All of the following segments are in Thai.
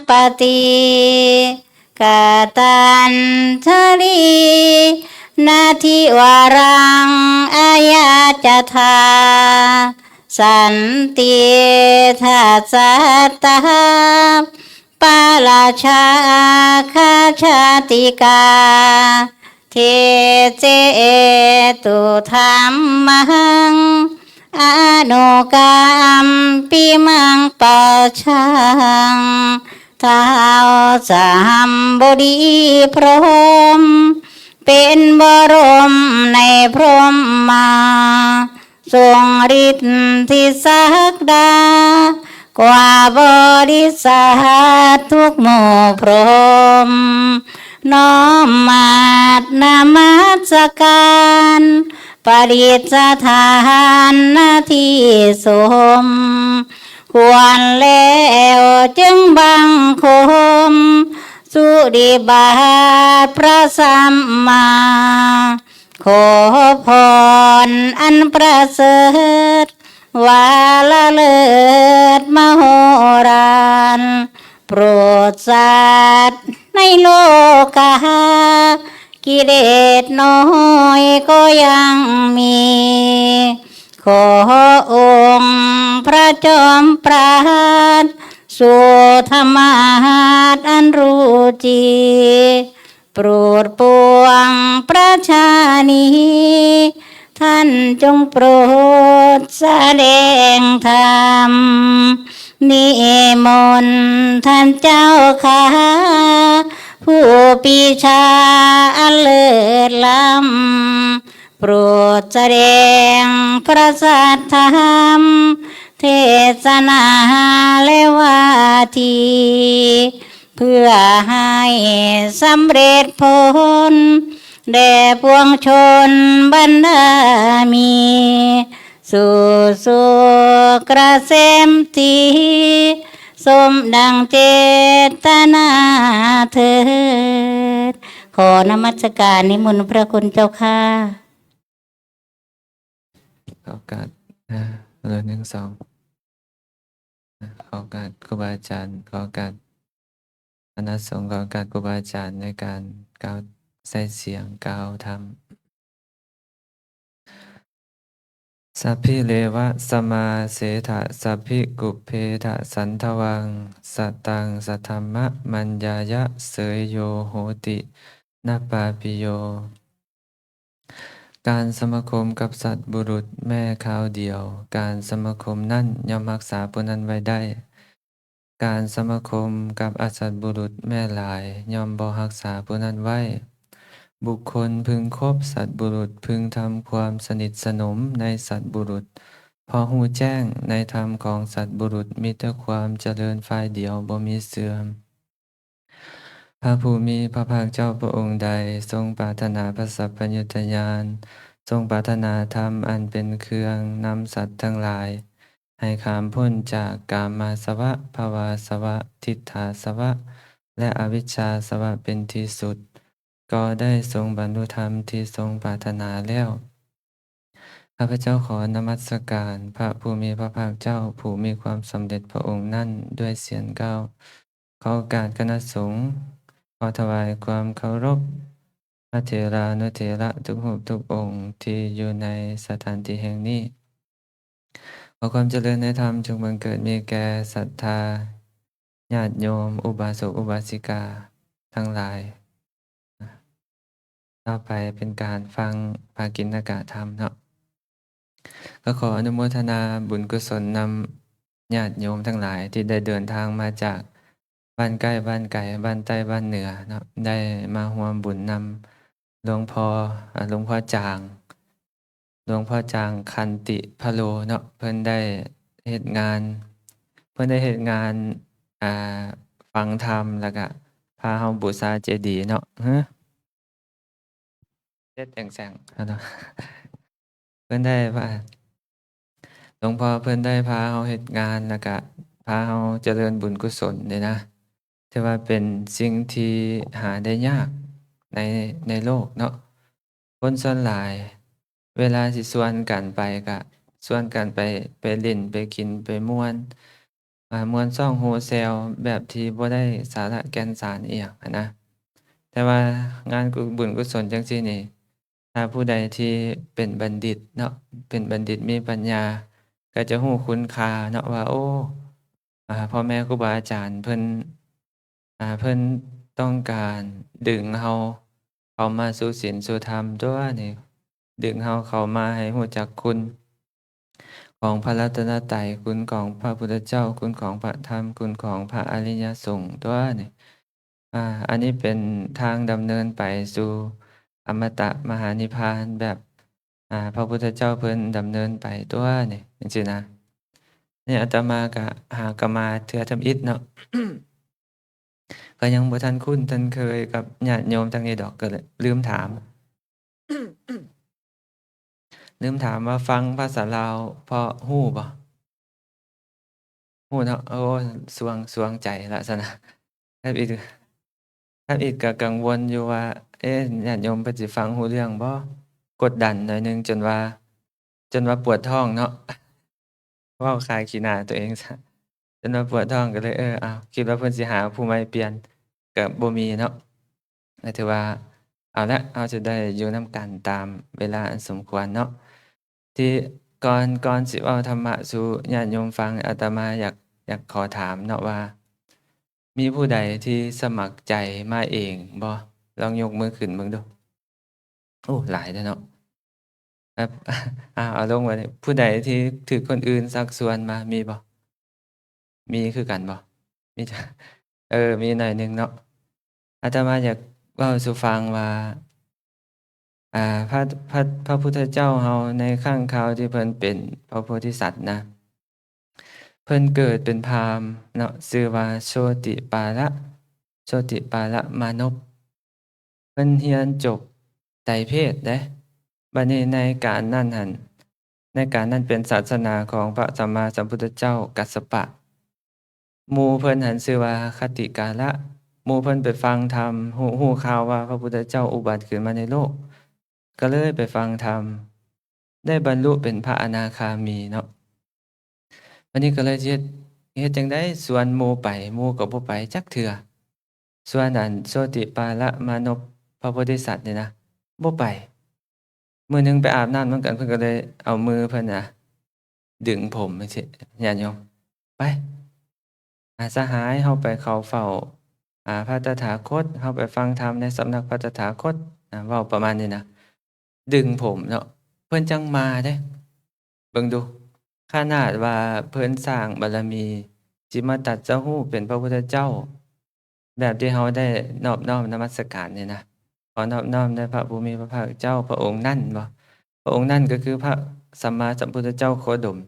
ปฏิกาตันทลีนาทิวารังอายาจทาสันติทัสสะตาปาราชาคาชาติกาเทเจตุธรรมังอนุกรรมปิมังปัจฉังท้าวสามบดีพรหมเป็นบรมในพรหมมาทรงฤทธิศักดากว่าบริษัททุกหมู่พรหมน้อมมาดนามัสการปฏิสถานนาที่สมควรแล้วจึงบังคมสุริบาทพระสัมมาขอพรอันประเสริฐวาละเลิศมโหฬารโปรดสัตว์ในโลกากิเลสน้อยก็ยังมีขอองค์พระจอมปราดสู่ธรรมาสอันรู้จีโปรดปวงประชานีท่านจงโปรดแสดงธรรมนิมนต์ท่านเจ้าข้าผู้ปีชาอันเลิศล้ำโปรดแสดงพระสัทธรรมเทศนาและวาทีเพื่อให้สำเร็จผลแด่ปวงชนบรรดามีสู่สุขเกษมทีสมดังเจตนาเถิดขอนมัสการนิมนต์พระคุณเจ้าค่ะขอโอกาสเลยหนึ่งสองขอโอกาสครูบาอาจารย์ขอโอกาสคณะสงฆ์ขอโอกาสครูบาอาจารย์ในการกล่าวใส่เสียงกล่าวธรรมสัพพิเลวะสมาเสถะสัพพิกุเพทะสันทวังสัตตังสัทธัมมะมัญญายะเสยโยโหตินาปาปิโยการสมาคมกับสัตว์บุรุษแม่ข้าวเดียวการสมาคมนั่นย่อมรักษาผู้นั้นไว้ได้การสมาคมกับอสัตว์บุรุษแม่หลายย่อมบ่รักษาผู้นั้นไว้บุคคลพึงคบสัตว์บุรุษพึงทำความสนิทสนมในสัตว์บุรุษพอหูแจ้งในธรรมของสัตว์บุรุษมีแต่ความเจริญฝ่ายเดียวบ่มีเสื่อมพระผู้มีพระภาคเจ้าพระองค์ใดทรงปรารถนาพระสัพพัญญุตญาณทรงปรารถนาธรรมอันเป็นเครื่องนำสัตว์ทั้งหลายให้ข้ามพ้นจากกามาสวะภวาสวะทิฏฐาสวะและอวิชชาสวะเป็นที่สุดก็ได้ทรงบรรลุธรรมที่ทรงปรารถนาแล้วข้าพเจ้าขอนมัสการพระผู้มีพระภาคเจ้าผู้มีความสำเร็จพระองค์นั่นด้วยเสียงก้าวขอโอกาสคณะสงฆ์ขอถวายความเคารพพระเถรานุเถระทุกรูปทุกองค์ที่อยู่ในสถานที่แห่งนี้ขอความเจริญในธรรมจงบังเกิดมีแก่ศรัทธาญาติโยมอุบาสกอุบาสิกาทั้งหลายต่อไปเป็นการฟังภากิณกธรรมเนาะก็ขออนุโมทนาบุญกุศลนำญาติโยมทั้งหลายที่ได้เดินทางมาจากบ้านใกล้บ้านไกลบ้านใต้บ้านเหนือเนาะได้มาร่วมบุญนำหลวงพ่อจางคันติพะโลเนาะเพิ่นได้เฮ็ดงานอ่าฟังธรรมแล้วก็พาเฮาบูชาเจดีย์เนาะเฮ็ดแสงๆเนาะเพิ่นได้ว่าหลวงพ่อเพิ่นได้พาเฮาเฮ็ดงานแล้วก็พาเฮาเจริญบุญกุศลนี่นะถือว่าเป็นสิ่งที่หาได้ยากในโลกเนาะคนส่วนหลายเวลาสิชวนกันไปก็ชวนกันไปเล่นไปกินไปม่วน ม่วนซ่องโฮแซลแบบที่บ่ได้สาระแก่นสารอิหยังหั้นนะแต่ว่างานบุญกุศลจังซี่นี่ถ้าผู้ใดที่เป็นบัณฑิตเนาะเป็นบัณฑิตมีปัญญาก็จะรู้คุณค่าเนาะว่าโอ้พ่อแม่ครูบาอาจารย์เพิ่นต้องการดึงเราเข้ามาสู่ศีลสู่ธรรมตั่วนี่ดึงเราเข้ามาให้รู้จักคุณของพระรัตนตรัยคุณของพระพุทธเจ้าคุณของพระธรรมคุณของพระอริยสงฆ์ตั่วนี่อันนี้เป็นทางดำเนินไปสู่อมตะมหานิพพานแบบพระพุทธเจ้าเพิ่นดำเนินไปตั่วนี่จังซี้นะเนี่ยอาตมาก็มาเทื่อทำอิฐเนาะ ก็ยังบ่ทันคุ้นทันเคยกับญาติโยมทางนี้ดอกก็เลยลืมถาม ลืมถามว่าฟังภาษาลาวพอฮู้บ่ฮู้เนาะโอ้สวงใจแล้วซั้นน่ะครับอีกครับอีกก็กังวลอยู่ว่าเอ๊ะญาติโยมเพิ่นสิฟังรู้เรื่องบ่กดดันหน่อยหนึ่งจนว่าปวดท้องเนาะเว้าคายขี้หน้าตัวเองซะจนว่าปวดท้องก็เลยอ้าวคิดว่าเพิ่นสิหาผู้ใหม่เปลี่ยนก็บ่มีเนาะก็ถือว่าเอาละเราจะได้อยู่นำกันตามเวลาอันสมควรเนาะที่ก่อนสิเว้าธรรมะสู่ญาติโยมฟังอาตมาอยากขอถามเนาะว่ามีผู้ใดที่สมัครใจมาเองบ่ลองยกมือขึ้นเบิ่งดูโอ้หลายเด้อเนาะครับ เอาลงไว้นี่ผู้ใดที่ถูกคนอื่นชักชวนมามีบ่มีคือกันบ่มีจ้ะมีหน่อยหนึ่งเนาะอาตมาอยากเว้าสู่ฟังว่าอ่าพระพระพุทธเจ้าเราในครั้งคราวที่เพิ่นเป็นพระโพธิสัตว์นะเพิ่นเกิดเป็นพราหมณ์เนาะชื่อว่าโชติปาละมานพเพิ่นเรียนจบไตรเพศเด้บัดนี้ในการนั้นหั้นในการนั้นเป็นศาสนาของพระสัมมาสัมพุทธเจ้ากัสสปะหมู่เพิ่นหั้นชื่อว่าคติกาละหมู่เพิ่นไปฟังธรรมรู้ข่าวว่าพระพุทธเจ้าอุบัติขึ้นมาในโลกก็เลยไปฟังธรรมได้บรรลุเป็นพระอนาคามีเนาะ วันนี้ก็เลยสิเฮ็ดจั่งใดชวนหมู่ไปหมู่ก็บ่ไปจักเทื่อส่วนอันโชติปาละมานพพระโพธิสัตว์นี่นะบ่ไปมื้อหนึ่งไปอาบน้ำนำกันเพิ่นก็เลยเอามือเพิ่นน่ะดึงผมจังซี้ญาติโยมไปสหายเฮาไปเข้าเฝ้าพระตถาคตเฮาไปฟังธรรมในสำนักพระตถาคตเว้าประมาณนี้นะดึงผมเนาะเพิ่นจังมาเด้เบิ่งดูขนาดว่าเพิ่นสร้างบารมีสิมาตรัสรู้เป็นพระพุทธเจ้าแบบที่เฮาได้นอบน้อมนมัสการนี่นะขอนอบน้อมแด่พระผู้มีพระภาคเจ้าพระองค์นั้นบ่พระองค์นั้นก็คือพระสัมมาสัมพุทธเจ้าโคดม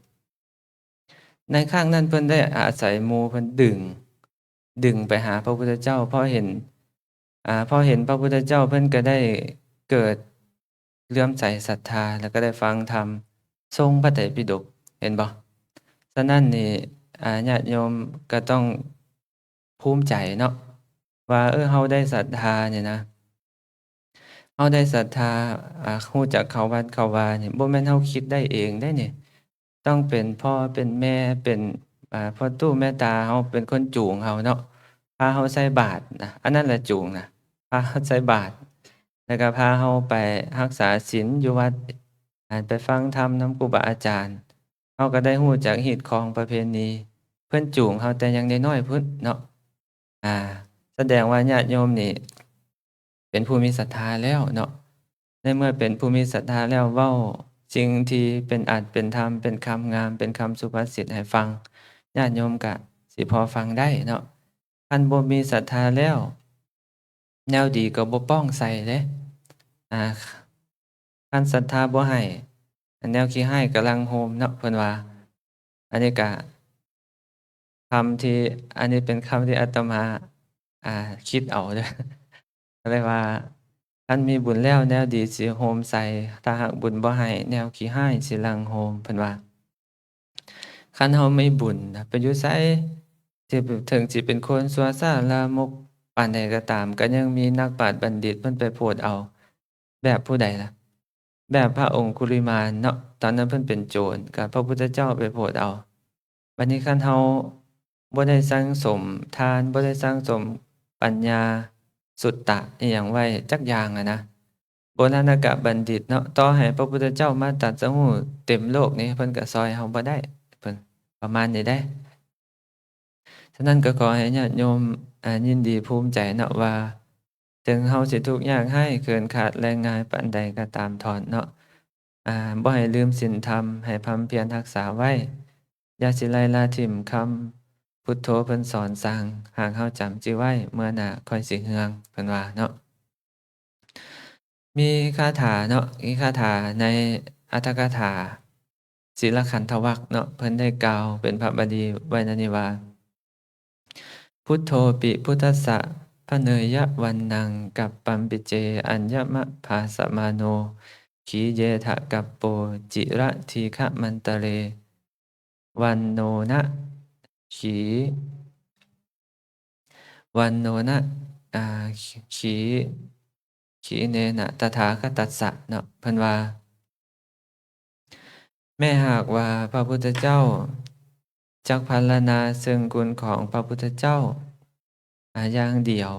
ในครั้งนั้นเพิ่นได้อาศัยหมู่เพิ่นดึงไปหาพระพุทธเจ้าพอเห็นพระพุทธเจ้าเพิ่นก็ได้เกิดเลื่อมใสศรัทธาแล้วก็ได้ฟังธรรมทรงพระไตรปิฎกเห็นบ่ฉะนั้นนี่ญาติโยมก็ต้องภูมิใจเนาะว่าเฮาได้ศรัทธาเนี่ยนะเฮาได้ศรัทธารู้จักเข้าวัดเข้าวานี่บ่แม่นเฮาคิดได้เองเด้นี่ต้องเป็นพ่อเป็นแม่เป็นพ่อตู้แม่ตาเฮาเป็นคนจูงเฮาเนาะพาเฮาใส่บาตรนะอันนั้นแหละจูงนะพาเฮาใส่บาตรแล้วก็พาเฮาไปรักษาศีลอยู่วัดไปฟังธรรมนำครูบาอาจารย์เฮาก็ได้รู้จักฮีตของประเพณีเพิ่นจูงเฮาแต่ยังน้อยๆพู้นเนาะอ่าแสดงว่าญาติโยมนี่เป็นผู้มีศรัทธาแล้วเนาะในเมื่อเป็นผู้มีศรัทธาแล้วเว้าสิ่งที่เป็นอาจเป็นธรรมเป็นคำงามเป็นคำสุภาษิตให้ฟังญาติโยมก็สิพอฟังได้เนาะคันบ่มีศรัทธาแล้วแนวดีก็บ่ป้องใส่เด้อ่าคันศรัทธาบ่ให้แนวขี้ร้ายกำลังโหมเนาะเพิ่นว่าอันนี้ก็คำที่อันนี้เป็นคำที่อาตมาคิดเอาเด้อ ก็เลยว่าคันมีบุญแล้วแนวดีสิโฮมใส่ถ้าหากบุญบ่ให้แนวขี้ร้ายสิหลั่งโหมเพิ่นว่าคันเฮามีบุญน่ะไปอยู่ไสสิถึงสิเป็นคนซั่วซ่าลามกปานใดก็ตามก็ยังมีนักปราชญ์บัณฑิตเพิ่นไปโพดเอาแบบผู้ใดล่ะแบบพระองคุลิมานเนาะตอนนั้นเพิ่นเป็นโจรก็พระพุทธเจ้าไปโพดเอาบัดนี้คันเฮา บ่ได้สั่งสมทานบ่ได้สั่งสมปัญญาสุตตะอิหยังไว้จักอย่างอะนะโบราณกบัณฑิตเนาะต่อให้พระพุทธเจ้ามาตรัสรู้เต็มโลกนี้เพิ่นก็ช่วยเราบ่ได้เพิ่นประมาณนี้เด้ฉะนั้นก็ขอให้ญาติโยมยินดีภูมิใจเนาะว่าถึงเฮาสิทุกข์ยากให้เกินขาดแรงงายปานใดก็ตามทอนเนาะบ่ให้ลืมศีลธรรมให้พำเพียรรักษาไว้อย่าสิไล่ละถิ่มคำพุทโธเพิ่นสอนสั่งหากเฮาจำจิไว้เมื่อหน้าค่อยสิเฮืองเพิ่นว่าเนาะมีคาถาเนาะมีคาถาในอรรถกถาศีลขันธวรรคเนาะเพิ่นได้กล่าวเป็นพระบาลีไว้นั่นนี่ว่า พุทโธปิพุทธัสสะพะเนยะวันนังกัปปัมปิเจอัญญมะภาสมาโนขีเยทะกัปโปจิระทีฆะมันตะเรวันโนนะขีวันโนนะอ่าขีขีเนนะตถาคตัสสะเนาะเพิ่นว่าแม้หากว่าพระพุทธเจ้าจักพรรณนาซึ่งคุณของพระพุทธเจ้าอย่างเดียว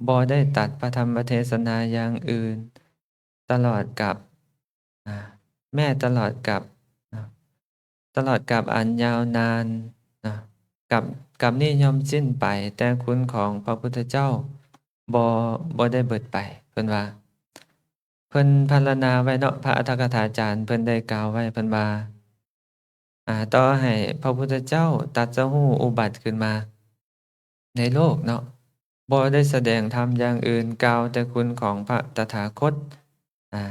บ่ได้ตัดพระธรรมเทศนาอย่างอื่นตลอดกับอ่าแม้ตลอดกับนะตลอดกับอันยาวนานนะกับกับนี้ย่อมสิ้นไปแต่คุณของพระพุทธเจ้าบ่บ่ได้เบิดไปเพิ่นว่าเพิ่นพรรณนาไว้เนาะพระอรรถกถาจารย์เพิ่นได้กล่าวไว้เพิ่นว่าต่อให้พระพุทธเจ้าตรัสรู้อุบัติขึ้นมาในโลกเนาะบ่ได้แสดงธรรมอย่างอื่นกล่าวแต่คุณของพระตถาคตอ่า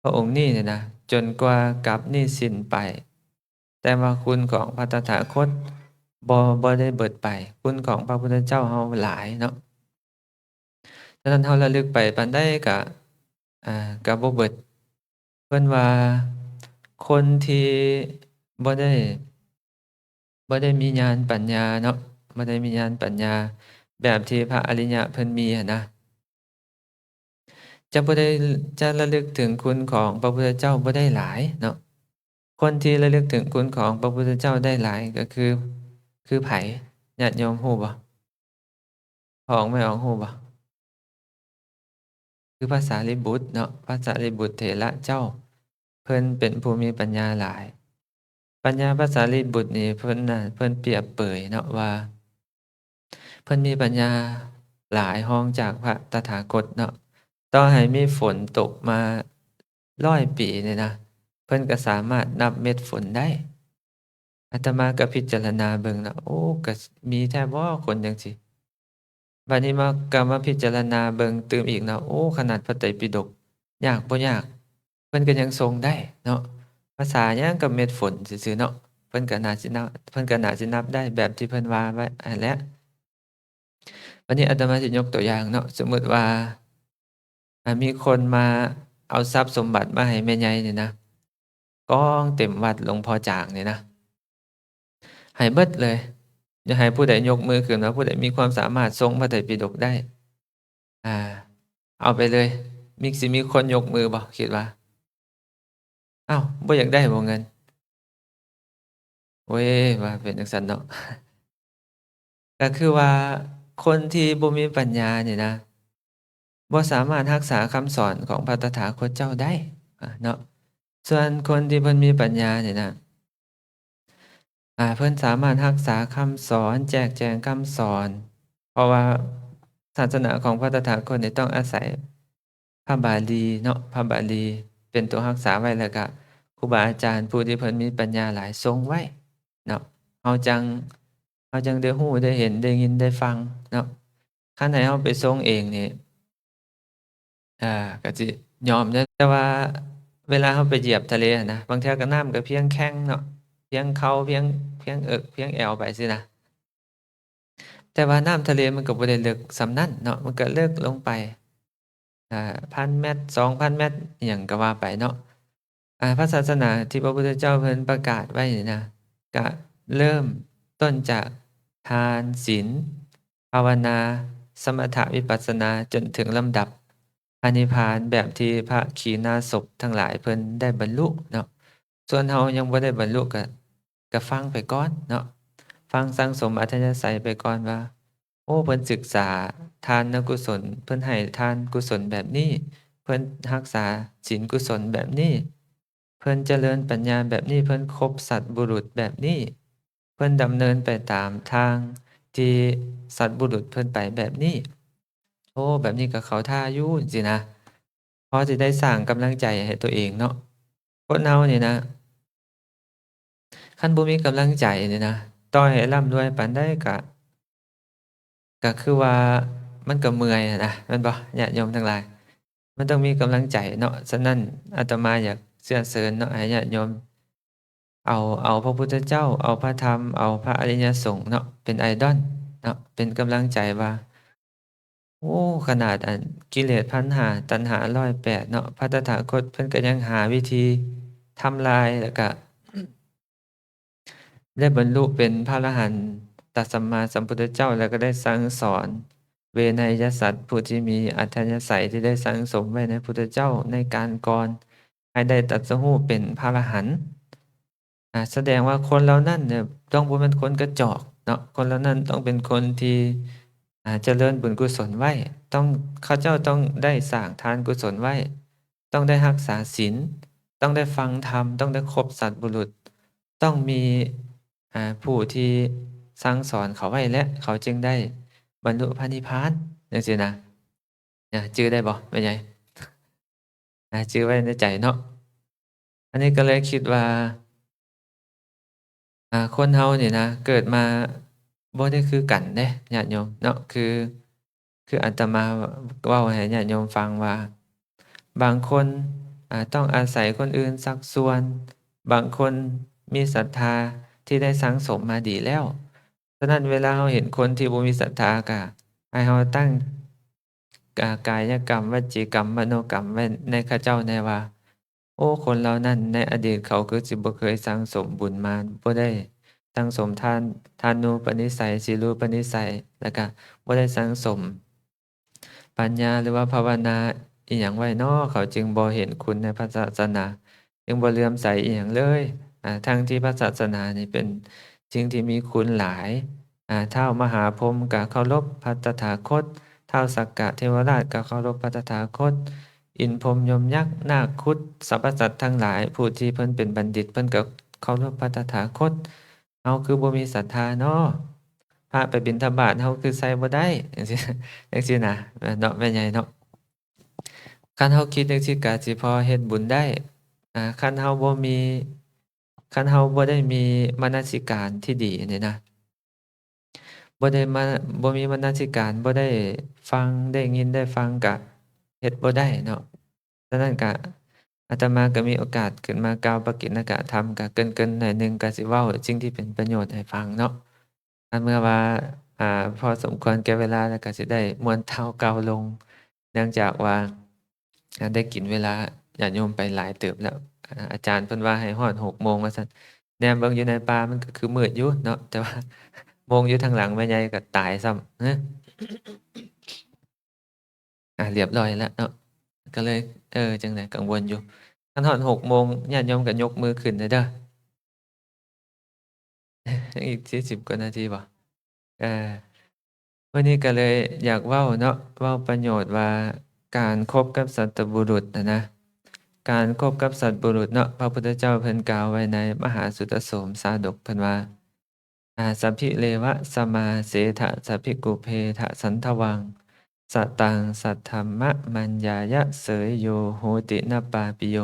พระองค์นี้เนี่ยนะจนกว่ากาลนี้สิ้นไปแต่ว่าคุณของพระตถาคตบ่ได้เบิดไปคุณของพระพุทธเจ้าเฮาหลายเนาะฉะนั้นเฮาระลึกไปปานใดก็ก็บ่เบิดเพิ่นว่าคนที่บ่ได้บ่ได้มีญาณปัญญาเนาะบ่ได้มีญาณปัญญาแบบที่พระอริยะเพิ่นมีอะนะจะบ่ได้จะระลึกถึงคุณของพระพุทธเจ้าบ่ได้หลายเนาะคนที่ระลึกถึงคุณของพระพุทธเจ้าได้หลายก็คือไผญาติโยมฮู้บ่พ่อออกแม่ออกฮู้บ่คือพระสารีบุตรเนาะพระสารีบุตรเถระเจ้าเพิ่นเป็นผู้มีปัญญาหลายปัญญาพระสารีบุตรนี่เพิ่นน่ะเพิ่นเปรียบเปยเนาะว่าเพิ่นมีปัญญาหลายรองจากพระตถาคตเนาะต่อให้มีฝนตกมา100ปีเนี่ยนะเพิ่นก็สามารถนับเม็ดฝนได้อาตมาก็พิจารณาเบิ่งแล้วโอ้ก็มีแท้บ่คนจังซี้บัดนี้ก็มาพิจารณาเบิ่งเติมอีกเนาะโอ้ขนาดพระไตรปิฎกยากบ่ยากเพิ่นก็ยังทรงได้เนาะภาษาหยังก็เม็ดฝนซื่อๆเนาะเพิ่นก็น่าสินับเพิ่นก็น่าสินับได้แบบที่เพิ่นว่าไว้หั้นแหละ วันนี้อาตมาจะยกตัวอย่างเนาะสมมุติว่ามีคนมาเอาทรัพย์สมบัติมาให้แม่ใหญ่นี่นะกองเต็มวัดหลวงพ่อจางนี่นะให้เบิดเลยอย่าให้ผู้ใดยกมือขึ้นว่าผู้ใดมีความสามารถทรงพระไตรปิฎกได้อ่าเอาไปเลยสิมีคนยกมือบ่คิดว่าอ้าวบ่อยากได้บ่เงินโอ้ยว่าเป็นจังซั้นเนาะก็คือว่าคนที่บ่มีปัญญานี่นะ บ่สามารถรักษาคำสอนของพระตถาคตเจ้าได้เนาะส่วนคนที่เพิ่นมีปัญญาเนี่ยนะเพิ่นสามารถรักษาคำสอนแจกแจงคำสอนเพราะว่าศาสนาของพระตถาคตนี่ต้องอาศัยพระบาลีเนาะพระบาลีเป็นตัวรักษาไว้แล้วก็ครูบาอาจารย์ผู้ที่เพิ่นมีปัญญาหลายทรงไว้เนาะเฮาจังได้รู้ได้เห็นได้ยินได้ฟังเนาะคันให้เฮาไปทรงเองนี่ อาก็สิยอมเด้อแต่ว่าเวลาเราไปเหยียบทะเลอะนะบางเทื่อก็น้ำก็เพียงแข้งเนาะเพียงเข่าเพียงเอิกเพียงแอวไปซี้นะแต่ว่าน้ำทะเลมันก็บ่ได้ลึกส่ำนั้นเนาะมันก็ลึกลงไป1,000เมตร2,000เมตรอิหยังก็ว่าไปเนาะพระศาสนาที่พระพุทธเจ้าเพิ่นประกาศไว้นี่นะก็เริ่มต้นจากทานศีลภาวนาสมถะวิปัสสนาจนถึงลำดับ พระนิพพานแบบที่พระขีณาสพทั้งหลายเพิ่นได้บรรลุเนาะส่วนเรายังบ่ได้บรรลุก็ฟังไปก่อนเนาะฟั ฟังสังสมอัธยาศัยไปก่อนว่าโอ้เพิ่นศึกษาทานกุศลเพิ่นให้ทานกุศลแบบนี้เพิ่นรักษาศีลกุศลแบบนี้เพิ่นเจริญปัญญาแบบนี้เพิ่นคบสัตบุรุษแบบนี้เพิ่นดำเนินไปตามทางที่สัตบุรุษเพิ่นไปแบบนี้โอ้แบบนี้ก็เข้าท่าอยู่จังซี้นะพอสิได้สร้างกำลังใจให้ตัวเองเนาะคนเรานี่นะ คันบ่มีกำลังใจนี่นะต่อให้ร่ำรวยปานใดก็คือว่ามันก็เมื่อยอะนะแม่นบ่ญาติโยมทั้งหลายมันต้องมีกำลังใจเนาะฉะนั้นอาตมาอยากสรรเสริญเนาะให้ญาติโยมเอาพระพุทธเจ้าเอาพระธรรมเอาพระอริยสงฆ์เนาะเป็น idol เนาะเป็นกำลังใจว่าโอ้ขนาดอันกิเลสพันห้าตัณหา108เนาะพระตถาคตเพิ่นก็ยังหาวิธีทำลายแล้วก็ ได้บรรลุเป็นพระอรหันตสัมมาสัมพุทธเจ้าแล้วก็ได้สั่งสอนเวนยสัตว์ผู้ที่มีอัธยาศัยที่ได้สั่งสมไว้ในพุทธเจ้าในการก่อนให้ได้ตรัสรู้เป็นพระอรหันต์แสดงว่าคนเหล่านั้นเนี่ยต้องบ่แม่นคนกระจอกเนาะคนเหล่านั้นต้องเป็นคนที่เจริญบุญกุศลไว้ต้องเขาเจ้าต้องได้สร้างทานกุศลไว้ต้องได้รักษาศีลต้องได้ฟังธรรมต้องได้คบสัตบุรุษต้องมี ผู้ที่สั่งสอนเขาไว้และเขาจึงได้บรรลุพระนิพพานจังซี้นะจื้อได้บ่แม่ใหญ่จื้อไว้ในใจเนาะอันนี้ก็เลยคิดว่าคนเฮานี่นะเกิดมาบ่ได้คือกันเด้ญาติโยมเนาะคืออาตมาเว้าให้ญาติโยมฟังว่าบางคนต้องอาศัยคนอื่นชักชวนบางคนมีศรัทธาที่ได้สังสมมาดีแล้วฉะนั้นเวลาเราเห็นคนที่บ่มีศรัทธาก็ให้เราตั้งกายกรรมวจีกรรมมโนกรรมไว้ในเขาเจ้าแน่ว่าโอ้คนเหล่านั้นในอดีตเขาคือสิบ่เคยสังสมบุญมาบ่ได้สังสมทานุปนิสัยศีลูปนิสัยแล้วก็บ่ได้สังสมปัญญาหรือว่าภาวนาอิหยังไว้น้อเขาจึงบ่เห็นคุณในพระศาสนาจึงบ่เลื่อมใสอิหยังเลยทั้งที่พระศาสนานี่เป็นสิ่งที่มีคุณหลายท้าวมหาพรหมก็เคารพพระตถาคตท้าวสักกะเทวราชก็เคารพพระตถาคตอินทร์พรหมยมยักษ์นาคคุดสรรพสัตว์ทั้งหลายผู้ที่เพิ่นเป็นบัณฑิตเพิ่นก็เคารพพระตถาคตเฮาคือบ่มีศรัทธาน้อพระไปบิณฑบาตเฮาคือใส่บ่ได้จังซี่จังซี่นะเนาะแม่ใหญ่เนาะคันเฮาคิดจังซี่ก็สิพอเฮ็ดบุญได้คันเฮาบ่มีคันเฮาบ่ได้มีมนสิการที่ดีนี่นะบ่ได้มาบ่มีมนสิการบ่ได้ฟังได้ยินได้ฟังก็เฮ็ดบ่ได้เนาะฉะนั้นก็อาตมาก็มีโอกาสขึ้นมากล่าวปกิณกธรรมก็เกริ่นๆหน่อยหนึ่งก็สิเว้าสิ่งที่เป็นประโยชน์ให้ฟังเนาะเมื่อว่าพอสมควรแก่เวลาแล้วก็สิได้ม้วนเท้าเก่าลงเนื่องจากว่าได้กินเวลาญาติโยมไปหลายเติบแล้วอาจารย์เพิ่นว่าให้ฮอด6โมงว่าซั่นแนมเบิ่งอยู่ในป่ามันก็คือมืดอยู่เนาะแต่ว่าโมงอยู่ทางหลังแม่ใหญ่ก็ตายซ้ำเรียบร้อยแล้วเนาะก็เลยจังได๋กังวลอยู่คันฮอด6โมงญาติโยมก็ยกมือขึ้นเด้ออีก40กว่านาทีบ่เออวันนี้ก็เลยอยากเว้าเนาะเว้าประโยชน์ว่าการคบกับสัตบุรุษนะการคบกับสัตบุรุษเนาะพระพุทธเจ้าเพิ่นกล่าวไว้ในมหาสุตโสมสาดกเพิ่นว่าสัพพิเลวะสมาเสถะสัพพิกุเพทะสันทวังสตังสัทธัมมะมัญญายะเสยโยโหตินปปาปิโย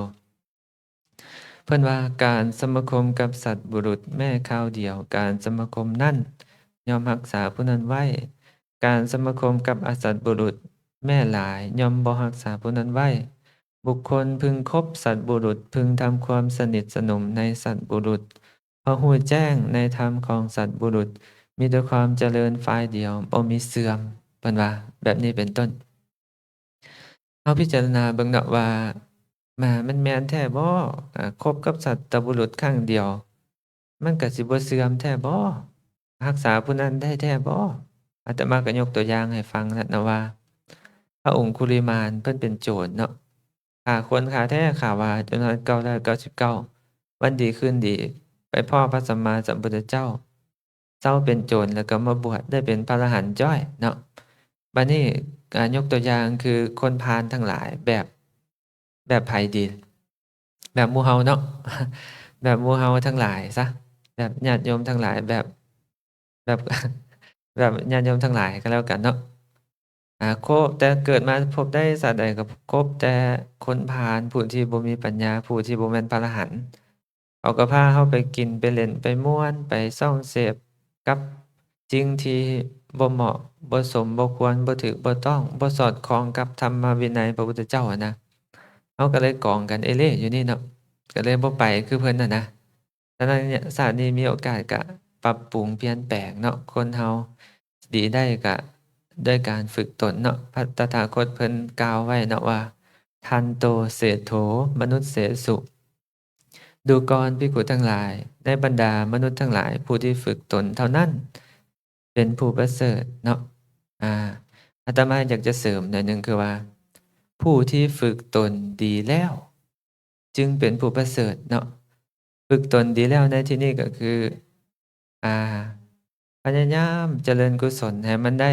เพิ่นว่าการสมาคมกับสัตบุรุษแม้คราวเดียวการสมาคมนั้นย่อมรักษาผู้นั้นไว้การสมาคมกับอสัตบุรุษแม้หลายย่อมบ่รักษาผู้นั้นไว้บุคคลพึงคบสัตบุรุษพึงทำความสนิทสนมในสัตบุรุษเพราะรู้แจ้งในธรรมของสัตบุรุษมีแต่ความเจริญฝ่ายเดียวบ่มีเสื่อมเพิ่นว่าแบบนี้เป็นต้นเฮาพิจารณาเบิ่งเนาะว่ามันแม่นแท้บ่คบกับสัตบุรุษครั้งเดียวมันก็สิบ่เสื่อมแท้บ่รักษาผู้นั้นได้แท้บ่อาตมาก็ยกตัวอย่างให้ฟังนั่นนะว่าพระองคุลิมานเพิ่นเป็นโจรเนาะฆ่าคนฆ่าแท้ฆ่าวาจนว่า999วันดีคืนดีไปพ้อพระสัมมาสัมพุทธเจ้า เศร้าเป็นโจรแล้วก็มาบวชได้เป็นพระอรหันต์จ้อยเนาะบัดนี้ยกตัวอย่างคือคนพาลทั้งหลายแบบไผดีแบบหมู่เฮาเนาะ แบบหมู่เฮาทั้งหลายซะแบบญาติโยมทั้งหลายแบบ แบบญาติโยมทั้งหลายก็แล้วกันเนาะคบแต่เกิดมาพบได้สัตว์ใดก็คบแต่คนพาลผู้ที่บ่มีปัญญาผู้ที่บ่แม่นพระอรหันต์เขาก็พาเราไปกินไปเล่นไปม่วนไปส่องเสพกับสิ่งที่บ่เหมาะบ่สมบ่ควรบ่ถูกบ่ต้องบ่สอดคล้องกับธรรมวินัยพระพุทธเจ้าอะนะเราก็เลยกองกันเอเล่อยู่นี่เนาะก็เลยบ่ไปคือเพิ่นน่ะนะฉะนั้นเนี่ยชาตินี้มีโอกาสก็ปรับปรุงเปลี่ยนแปลงเนาะคนเฮาดีได้ก็ด้วยการฝึกตนเนาะพระตถาคตเพิ่นกล่าวไว้เนาะว่าทันโตเศรษโธมนุสเสสุ ดูกรภิกขุทั้งหลายในบรรดามนุษย์ทั้งหลายผู้ที่ฝึกตนเท่านั้นเป็นผู้ประเสริฐเนาะอาตมาอยากจะเสริมหน่อยหนึ่งคือว่า ผู้ที่ฝึกตนดีแล้ว จึงเป็นผู้ประเสริฐเนาะฝึกตนดีแล้วในที่นี้ก็คืออ่าพยายามเจริญกุศลให้มันได้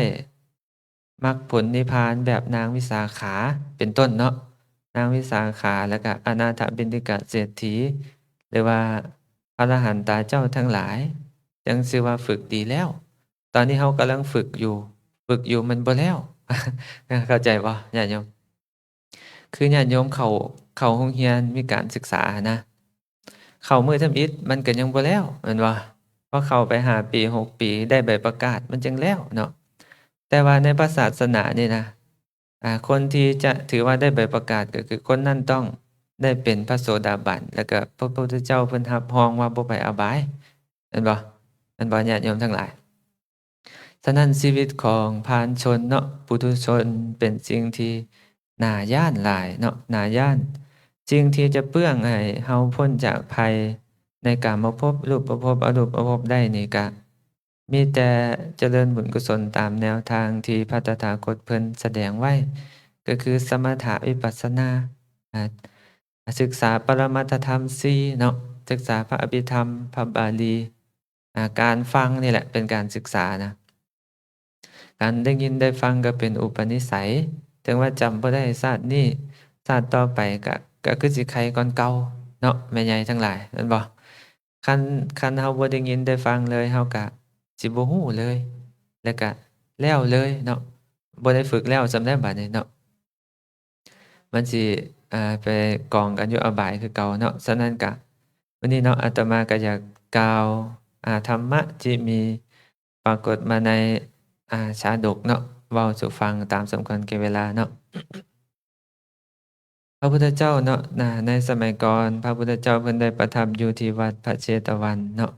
มรรคผลนิพพานแบบนางวิสาขาเป็นต้นเนาะนางวิสาขาแล้วก็อนาถบิณฑิกเศรษฐีหรือว่าพระอรหันตาเจ้าทั้งหลายจังชื่อว่าฝึกดีแล้ว ตอนนี้เขากำลังฝึกอยู่มันบ่แล้ว เข้าใจบ่ญาติโยมคือญาติโยมเข้าโรงเรียนมีการศึกษานะเข้ามื้อทำอิฐมันก็ยังบ่แล้วแม่นบ่พอเข้าไป5ปี6ปีได้ใบประกาศมันจึงแล้วเนาะแต่ว่าในพระศาสนานี่นะคนที่จะถือว่าได้ใบประกาศก็คือคนนั้นต้องได้เป็นพระโสดาบันแล้วก็พระพุทธเจ้าเพิ่นรับรองว่าบ่ไปอบายแม่นบ่ญาติโยมทั้งหลาย ฉะนั้นชีวิตของพาลชนเนาะปุถุชนเป็นสิ่งที่น่าย้านหลายเนาะน่าย้านสิ่งที่จะเปื้องให้เฮาพ้นจากภัยในกามภพรูปภพอรูปภพได้นี่ก็มีแต่เจริญบุญกุศลตามแนวทางที่พระตถาคตเพิ่นแสดงไว้ ก็คือสมถะวิปัสสนาอ่าศึกษาปรมัตถธรรม4เนาะศึกษาพระอภิธรรมพระบาลีการฟังนี่แหละเป็นการศึกษานะการได้ยินได้ฟังก็เป็นอุปนิสัยถึงว่าจำบ่ได้ชาตินี้ชาติต่อไปก็คือสิไขก่อนเก่าเนาะแม่ใหญ่ทั้งหลายแม่นบ่คันเฮาบ่ได้ยินได้ฟังเลยเฮาก็สิบ่ฮู้เลย แล้วก็แล้วเลยเนาะบ่ได้ฝึกแล้วจำได้บัดนี้เนาะมันสิไปกองกันอยู่อบายคือเก่าเนาะฉะนั้นก็วันนี้เนาะอาตมาก็อยากกล่าวธรรมะที่มีปรากฏมาในชาดกเนาะเว้าสู่ฟังตามสมควรแก่เวลาเนาะพระพุทธเจ้าเนาะในสมัยก่อนพระพุทธเจ้าเพิ่นได้ประทับอยู่ที่วัดพระเชตวันเนาะ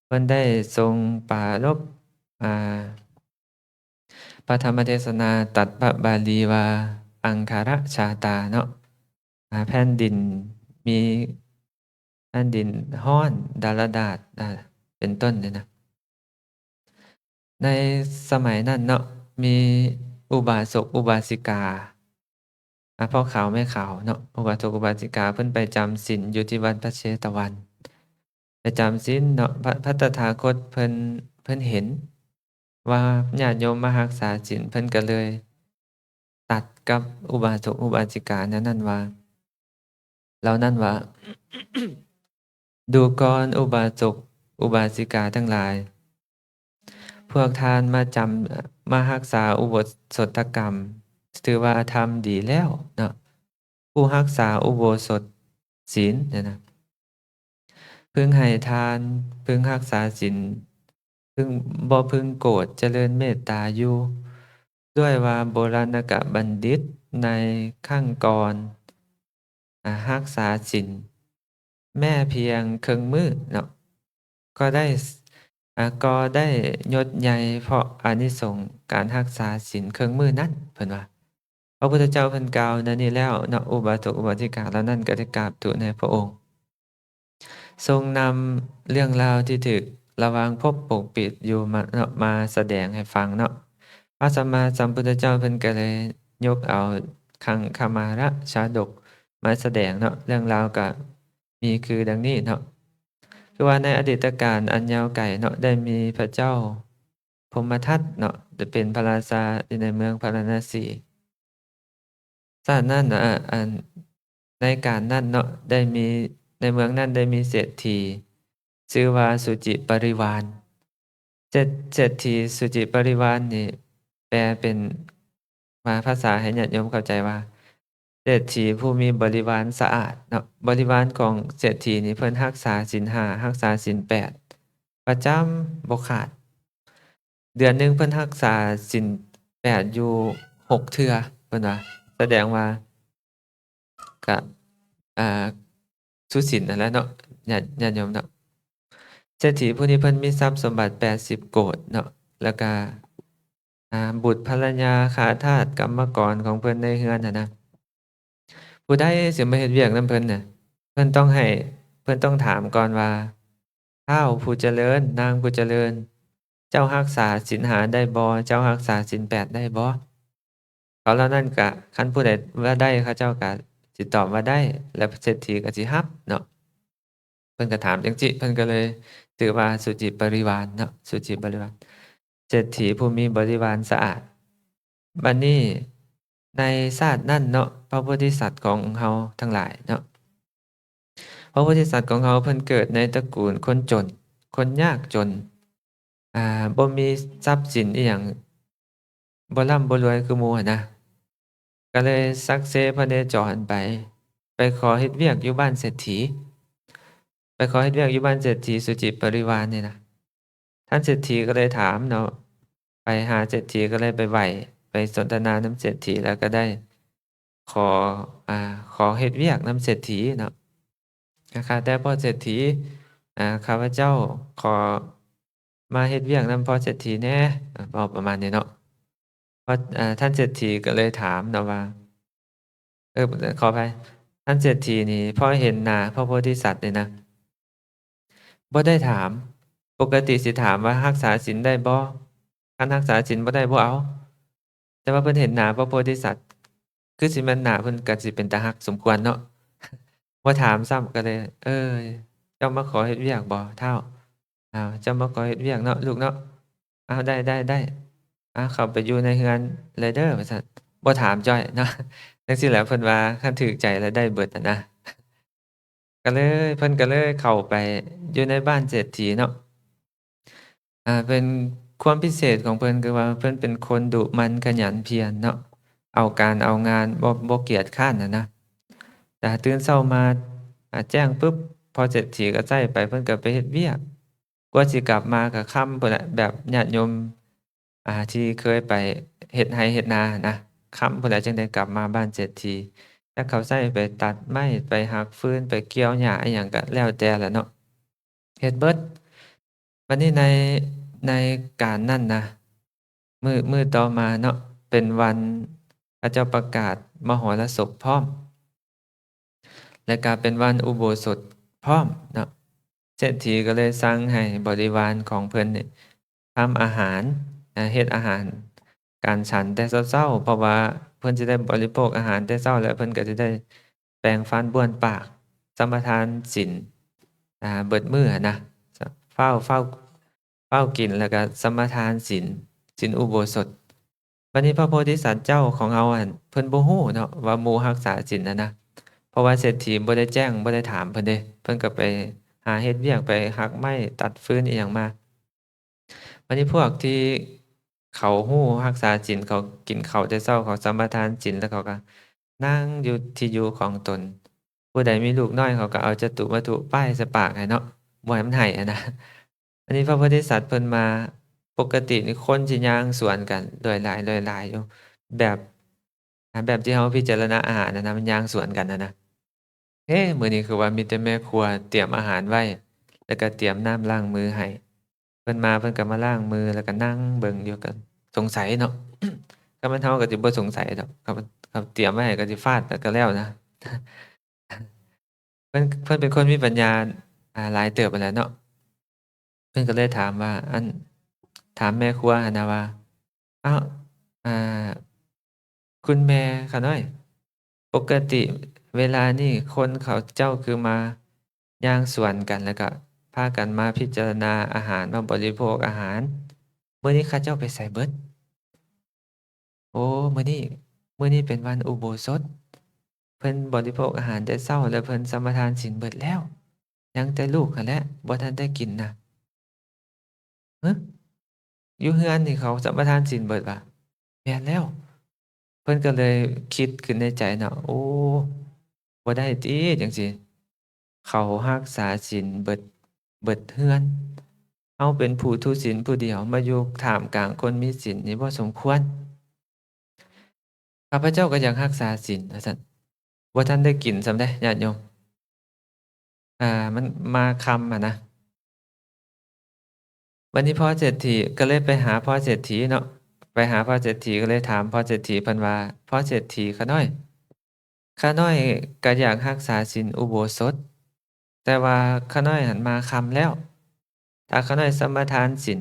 เพิ่นได้ทรงปรารภอ่า พระธรรมเทศนาตัดพระบาลีว่าอังคารชาตาเนาะแผ่นดินมีแผ่นดินห้อนดารดาษเป็นต้นเนี่ยนะในสมัยนั้นเนาะมีอุบาสกอุบาสิกาพ่อขาวแม่ขาวเนาะอุบาสกอุบาสิกาเพิ่นไปจำศีลอยู่ที่วัดพระเชตวันไปจำศีลเนาะพระตถาคตเพิ่นเห็นว่าญาติโยมมารักษาศีลเพิ่นก็เลยตัดกับอุบาสกอุบาสิกานั้นว่าแล้วนั่นว่า ดูก่อนอุบาสกอุบาสิกาทั้งหลาย พวกท่านมาจำมารักษาอุโบสถกรรมถือว่าทำดีแล้วเนาะผู้รักษาอุโบสถศีลเนี่ยนะพึงให้ทานพึงรักษาศีลพึงบ่พึงโกรธเจริญเมตตาอยู่ด้วยว่าโบราณกบัณฑิตในข้างก่อนรักษาศีลแม่เพียงครึ่งมื้อเนาะก็ได้ยศใหญ่เพราะอานิสงส์การรักษาศีลครึ่งมื้อนั้นเพิ่นว่าพระพุทธเจ้าเพิ่นกล่าวนั่นนี้แล้วเนาะอุบาสกอุบาสิกาเหล่านั้นก็ได้กราบทูลในพระองค์ ทรงนำเรื่องราวที่ถูกระวางพบปกปิดอยู่มาเนาะมาแสดงให้ฟังเนาะพระสัมมาสัมพุทธเจ้าเพิ่นก็เลยยกเอาคังคามาระชาดกมาแสดงเนาะเรื่องราวก็มีคือดังนี้เนาะคื คือว่าในอดีตการอันยาวไกลเนาะได้มีพระเจ้าพรหมทัตเนาะจะเป็นพระราชาอยู่ในเมืองพาราณสีชาตินั้นน่ะในการนั้นเนาะได้มีในเมืองนั้นได้มีเศรษฐีชื่อว่าสุจิปริวารเศรษฐีสุจิปริวารนี่แปลเป็นภาษาให้ญาติโยมเข้าใจว่าเศรษฐีผู้มีบริวารสะอาดเนาะบริวารของเศรษฐีนี่เพิ่นรักษาศีล5รักษาศีล8ประจำบ่ขาดเดือนหนึ่งเพิ่นรักษาศีล8อยู่6เทื่อเพิ่นว่าแสดงว่าก็อ่าสุศีลนั่นแหละเนาะญาติโยมเนาะเศรษฐีผู้นี้เพิ่นมีทรัพย์สมบัติ80โกฏเนาะแล้วก็บุตรภรรยาข้าทาสกรรมกรของเพิ่นในเรือนน่ะนะผู้ใดสิมาเฮ็ดเวียกนำเพิ่นน่ะเพิ่นต้องให้เพิ่นต้องถามก่อนว่าท้าวผู้เจริญนางผู้เจริญเจ้ารักษาศีล5ได้บ่เจ้ารักษาศีล8ได้บ่เขาเหล่านั้นก็คันผู้ใดว่าได้เขาเจ้าก็สิตอบว่าได้แล้วเศรษฐีก็สิรับเนาะเพิ่นก็ถามจังซี้เพิ่นก็เลยชื่อว่าสุจิปริวารเนาะสุจิปริวารเศรษฐีผู้มีบริวารสะอาดบัดนี้ในชาตินั้นเนาะพระโพธิสัตว์ของเราทั้งหลายเนาะพระโพธิสัตว์ของเราเพิ่นเกิดในตระกูลคนจนคนยากจนบ่มีทรัพย์สินอิหยังบ่ร่ำบ่รวยคือหมู่หั้นนะก็เลยสักเซพเนจรไปขอเฮ็ดเวียกอยู่บ้านเศรษฐีไปขอเฮ็ดเวียกอยู่บ้านเศรษฐีสุจิปริวารนี่นะท่านเศรษฐีก็เลยถามเนาะไปหาเศรษฐีก็เลยไปไหว้ไปสนทนานำเศรษฐีแล้วก็ได้ขออ่าขอเฮ็ดเวียกนำเศรษฐีเนาะข้าแต่พ่อเศรษฐีข้าพเจ้าขอมาเฮ็ดเวียกนำพ่อเศรษฐีแหน่เว้าประมาณนี้เนาะพอท่านเศรษฐีก็เลยถามเนาะว่าขออภัยท่านเศรษฐีนี่พอเห็นหน้าพระโพธิสัตว์นี่นะบ่ได้ถามปกติสิถามว่ารักษาศีลได้บ่คันรักษาศีลบ่ได้บ่เอาแต่ว่าเพิ่นเห็นหน้าพระโพธิสัตว์คือสิแม่นหน้าเพิ่นก็สิเป็นตารักสมควรเนาะบ่ถามซ้ำก็เลยเจ้ามาขอเฮ็ดเวียกบ่เฒ่าเจ้ามาขอเฮ็ดเวียกเนาะลูกเนาะอ้าวได้เข้าไปอยู่ในเรือนเลยเด้อว่าซั่นบ่ถามจ้อยเนาะจังซี้แหละเพิ่นว่าคันถูกใจแล้วได้เบิดอะนะเพิ่นก็เลยเข้าไปอยู่ในบ้านเศรษฐีเนาะเป็นความพิเศษของเพิ่นคือว่าเพิ่นเป็นคนดุมันขยันเพียรเนาะเอาการเอางานบ่เกียจคร้านอะนะแต่ตื่นเช้ามาแจ้งปึ๊บพอเศรษฐีก็ไสไปเพิ่นก็ไปเฮ็ดเวียกกว่าสิกลับมาก็ค่ำพู้นแหละแบบญาติโยมที่เคยไปเฮ็ดไร่เฮ็ดนานะค่ำพู้นแหละจังได้กลับมาบ้านเศรษฐีจักเขาไสไปตัดไม้ไปหักฟืนไปเกี่ยวหญ้าอิหยังก็แล้วแต่แหละเนาะเฮ็ดเบิดบัดนี้ในการนั้นนะมื้อต่อมาเนาะเป็นวันพระเจ้าประกาศมหรสพพร้อมและก็เป็นวันอุโบสถพร้อมเนาะเศรษฐีก็เลยสั่งให้บริวารของเพิ่นนี่ทำอาหารเฮ็ดอาหารการฉันแต่เช้าๆเพราะว่าเพิ่นสิได้บริโภคอาหารแต่เช้าแล้วเพิ่นก็สิได้แปรงฟันบ้วนปากสัมปทานศีลเบิดมื้ออะนะเฝ้าเฝ้าเฝ้ากินแล้วก็สัมปทานศีลอุโบสถบัดนี้พระโพธิสัตว์เจ้าของเราอะเพิ่นบ่ฮู้เนาะว่าหมู่รักษาศีลอะนะเพราะว่าเศรษฐีบ่ได้แจ้งบ่ได้ถามเพิ่นเดะเพิ่นก็ไปหาเฮ็ดเวียกไปหักไม้ตัดฟืนอิหยังมาบัดนี้พวกที่เขาฮู้รักษาศีลเขากินข้าวแต่เช้าเขาสัมปทานศีลแล้วเขาก็นั่งอยู่ที่อยู่ของตนผู้ใดมีลูกน้อยเขาก็เอาจตุวัตถุป้ายใส่ปากให้เนาะบ่ให้มันให้อะนะอันนี้พระโพธิสัตว์เพิ่นมาปกตินี่คนสิย่างสวนกันด้วยหลายอยู่แบบแบบที่เราพิจารณาอาหารอะนะมันย่างสวนกันอะนะมื้อนี้คือว่ามีแต่แม่ครัวเตรียมอาหารไว้แล้วก็เตรียมน้ำล้างมือให้เพิ่นมาเพิ่นก็มาล้างมือแล้วก็นั่งเบิ่งอยู่ก็สงสัยเนาะคันแม่นเราก็สิบ่สงสัยดอกครับเตรียมไว้ให้ก็สิฟาดแล้วก็แล้วนะเพิ่นเป็นคนมีปัญญาหลายเติบนั่นแหละเนาะเพิ่นก็เลยถามว่าถามแม่ครัวหั้นน่ะว่าอ้าวอ่าคุณแม่ขาน้อยปกติเวลานี่คนเขาเจ้าคือมาย่างสวนกันแล้วก็ พากันมาพิจารณาอาหารมาบริโภคอาหารมื้อนี้ข้าเจ้าไปไสเบิดโอ้มื้อนี้เป็นวันอุโบสถเพิ่นบริโภคอาหารแต่เช้าแล้วเพิ่นสมาทานศีลเบิดแล้วยังแต่ลูกหั้นแหละบ่ทันได้กินน่ะฮะอยู่เรือนนี่เขาสมาทานศีลเบิดว่ะแม่นแล้วเพิ่นก็เลยคิดขึ้นในใจเนาะโอ้บ่ได้ติจังซี้เขารักษาศีลเบิดเรือนเราเป็นผู้ทุศีลผู้เดียวมาอยู่ท่ามกลางคนมีศีลนี่บ่สมควรข้าพเจ้าก็อยากรักษาศีลว่าซั่นบ่ทันได้กินซ้ำเดะญาติโยมมันมาค่ำอะนะ วันนี้พ่อเศรษฐีก็เลยไปหาพ่อเศรษฐีเนาะไปหาพ่อเศรษฐีก็เลยถามพ่อเศรษฐีเพิ่นว่าพ่อเศรษฐีข้าน้อยข้าน้อยก็อยากรักษาศีลอุโบสถแต่ว่าข้าน้อยหั้นมาค่ำแล้วถ้าข้าน้อยสมาทานศีล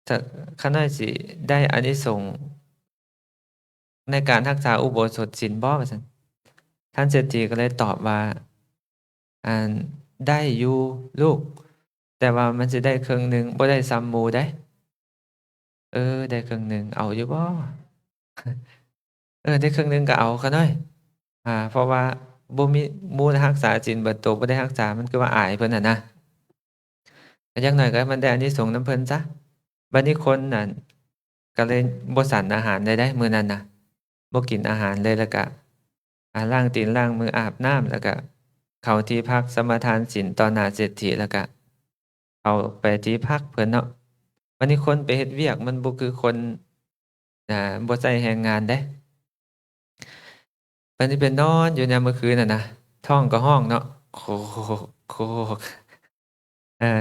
ถ้าข้าน้อยสิได้อานิสงส์ในการรักษาอุโบสถศีลบ่ว่าซั่นท่านเศรษฐีก็เลยตอบว่าอ่าได้อยู่ลูกแต่ว่ามันสิได้ครึ่งหนึ่งบ่ได้ส่ำหมู่เดะ ได้ครึ่งหนึ่งเอาอยู่บ่ได้ครึ่งหนึ่งก็เอาเขาหน่อยเพราะว่าบ่มีหมู่รักษาศีลเบิดโตบ่ได้รักษามันคือว่าอายเพิ่นน่ะนะแต่อย่างน้อยก็ให้มันได้อานิสงส์นำเพิ่นซะบัดนี้คนนั้นก็เลยบ่ฉันอาหารเลยเดะมื้อนั้นน่ะบ่กินอาหารเลยแล้วก็ล้างตีนล้างมืออาบน้ำแล้วก็เข้าที่พักสมาทานศีลต่อหน้าเศรษฐีแล้วก็เข้าไปที่พักเพิ่นเนาะ วันนี้คนไปเฮ็ดเวียกมันบ่คือคนบ่ใช้แรงงานเดะวันนี้ไปนอนอยู่ยามมื้อคืนน่ะนะท้องก็ร้องเนาะโคโค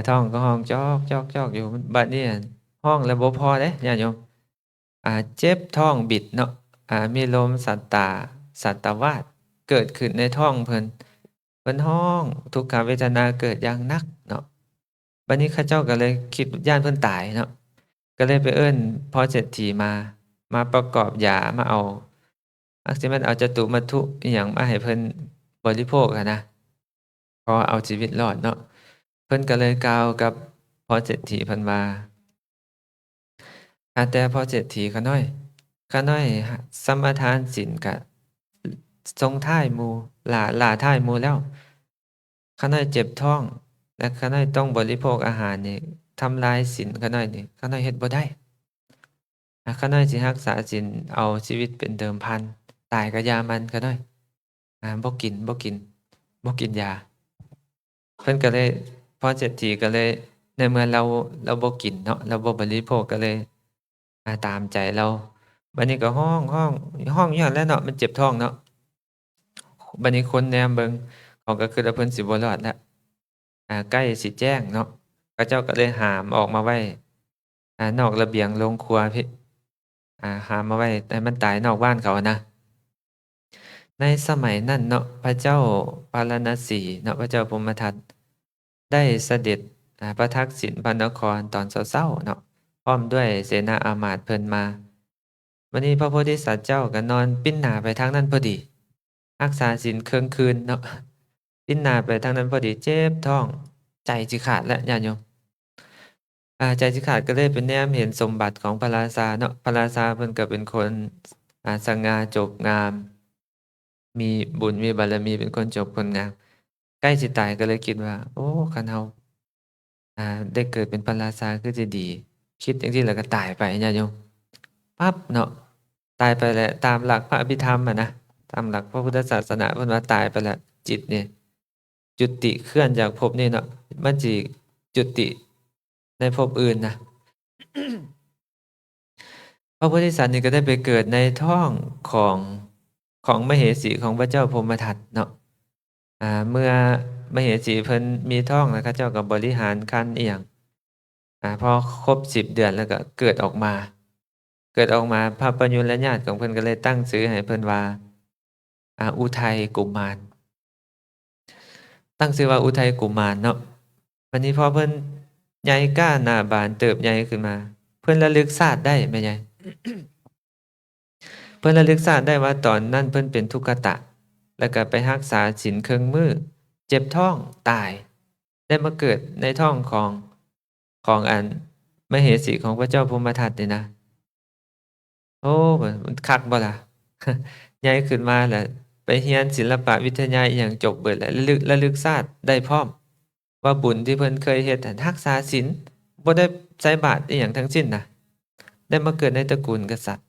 ท้องก็ร้องจอกๆๆอยู่บัดนี้อะร้องแล้วบ่พอเดะญาติโยมเจ็บท้องบิดเนาะมีลมสัตวาสเกิดขึ้นในท้องเพิ่นร้องทุกขเวทนาเกิดอย่างหนักเนาะบัดนี้เขาเจ้าก็เลยคิดย้านเพิ่นตายเนาะ ก็เลยไปเอิ้นพ่อเศรษฐีมาประกอบยามาเอาสิแม่นเอาจตุมัตถุอิหยังมาให้เพิ่นบริโภคอะนะเพราะว่าเอาชีวิตรอดเนาะเพิ่นก็เลยกล่าวกับพ่อเศรษฐีเพิ่นว่าแต่พ่อเศรษฐีข้าน้อยสมาทานศีลก็ทรงท้ายหมู่ล่าท้ายหมู่แล้วข้าน้อยเจ็บท้องและข้าน้อยต้องบริโภคอาหารนี่ทำลายศีลข้าน้อยนี่ข้าน้อยเฮ็ดบ่ได้ ข้าน้อยสิรักษาศีลเอาชีวิตเป็นเดิมพันตายก็ยามันข้าน้อยบ่กินยาเพิ่นก็เลยพ่อเศรษฐีก็เลยในเมื่อเราบ่กินเนาะเราบ่บริโภคก็เลยตามใจเราบัดนี้ก็ร้องอยู่หั้นแหละเนาะมันเจ็บท้องเนาะบัดนี้คนแนมเบิ่งเขาก็คิดว่าเพิ่นสิบ่รอดแล้วใกล้สิแจ้งเนาะเขาเจ้าก็เลยหามออกมาไว้นอกระเบียงโรงครัวพี่ หามมาไว้ให้มันตายนอกบ้านเขาอะนะในสมัยนั้นเนาะพระเจ้าปาราณสีเนาะพระเจ้าพรหมทัตได้เสด็จประทักษิณพระนครตอนเช้าๆเนาะพร้อมด้วยเสนาอามาตย์เพิ่นมาวันนี้พระโพธิสัตว์เจ้าก็นอนปิ้นหน้าไปทางนั้นพอดีรักษาศีลครึ่งคืนเนาะปิ้นหน้าไปทางนั้นพอดีเจ็บท้องใจสิขาดแล้วญาติโยม ใจสิขาดก็เลยไปแนมเห็นสมบัติของพระราชาเนาะพระราชาเพิ่นก็เป็นคนสง่าจบงามมีบุญมีบารมีเป็นคนจบคนงามใกล้สิตายก็เลยคิดว่าโอ้คันเฮาได้เกิดเป็นพระราชาคือสิดีคิดจังซี่แล้วก็ตายไปญาติโยมปั๊บเนาะตายไปแล้วตามหลักพระอภิธรรมอะนะตามหลักพระพุทธศาสนาเพิ่นว่าตายไปแล้วจิตเนี่ยจุติเคลื่อนจากภพนี้เนาะมันสิจุติในภพอื่นนะ พระโพธิสัตว์นี่ก็ได้ไปเกิดในท้องของมเหสีของพระเจ้าพรหมทัตเนาะเมื่อมเหสีเพิ่นมีท้องแล้วเขาเจ้าก็บริหารครรภ์อิหยังพอครบ10เดือนแล้วก็เกิดออกมาพระประยุรญาติของเพิ่นก็เลยตั้งชื่อให้เพิ่นว่าอุทัยกุมารตั้งชื่อว่าอุทัยกุมารเนาะวันนี้พอเพิ่นใหญ่กล้าหน้าบานเติบใหญ่ขึ้นมาเพิ่นระลึกชาติได้แม่ใหญ่ เพิ่นระลึกชาติได้ว่าตอนนั้นเพิ่นเป็นทุกขตะแล้วก็ไปรักษาศีลครึ่งมื้อเจ็บท้องตายใน ได้มาเกิดในท้องของอันมเหสีของพระเจ้าพรหมทัตนี่นะโอ้มันคักบ่ล่ะ ใหญ่ขึ้นมาแล้วไปเรียนศิลปะวิทยาอิหยังจบเบิดแล้วระลึกชาติได้พร้อมว่าบุญที่เพิ่นเคยเฮ็ดหั้นรักษาศีลบ่ได้ใส่บาตรอิหยังทั้งสิ้นน่ะได้มาเกิดในตระกูลกษัตริย์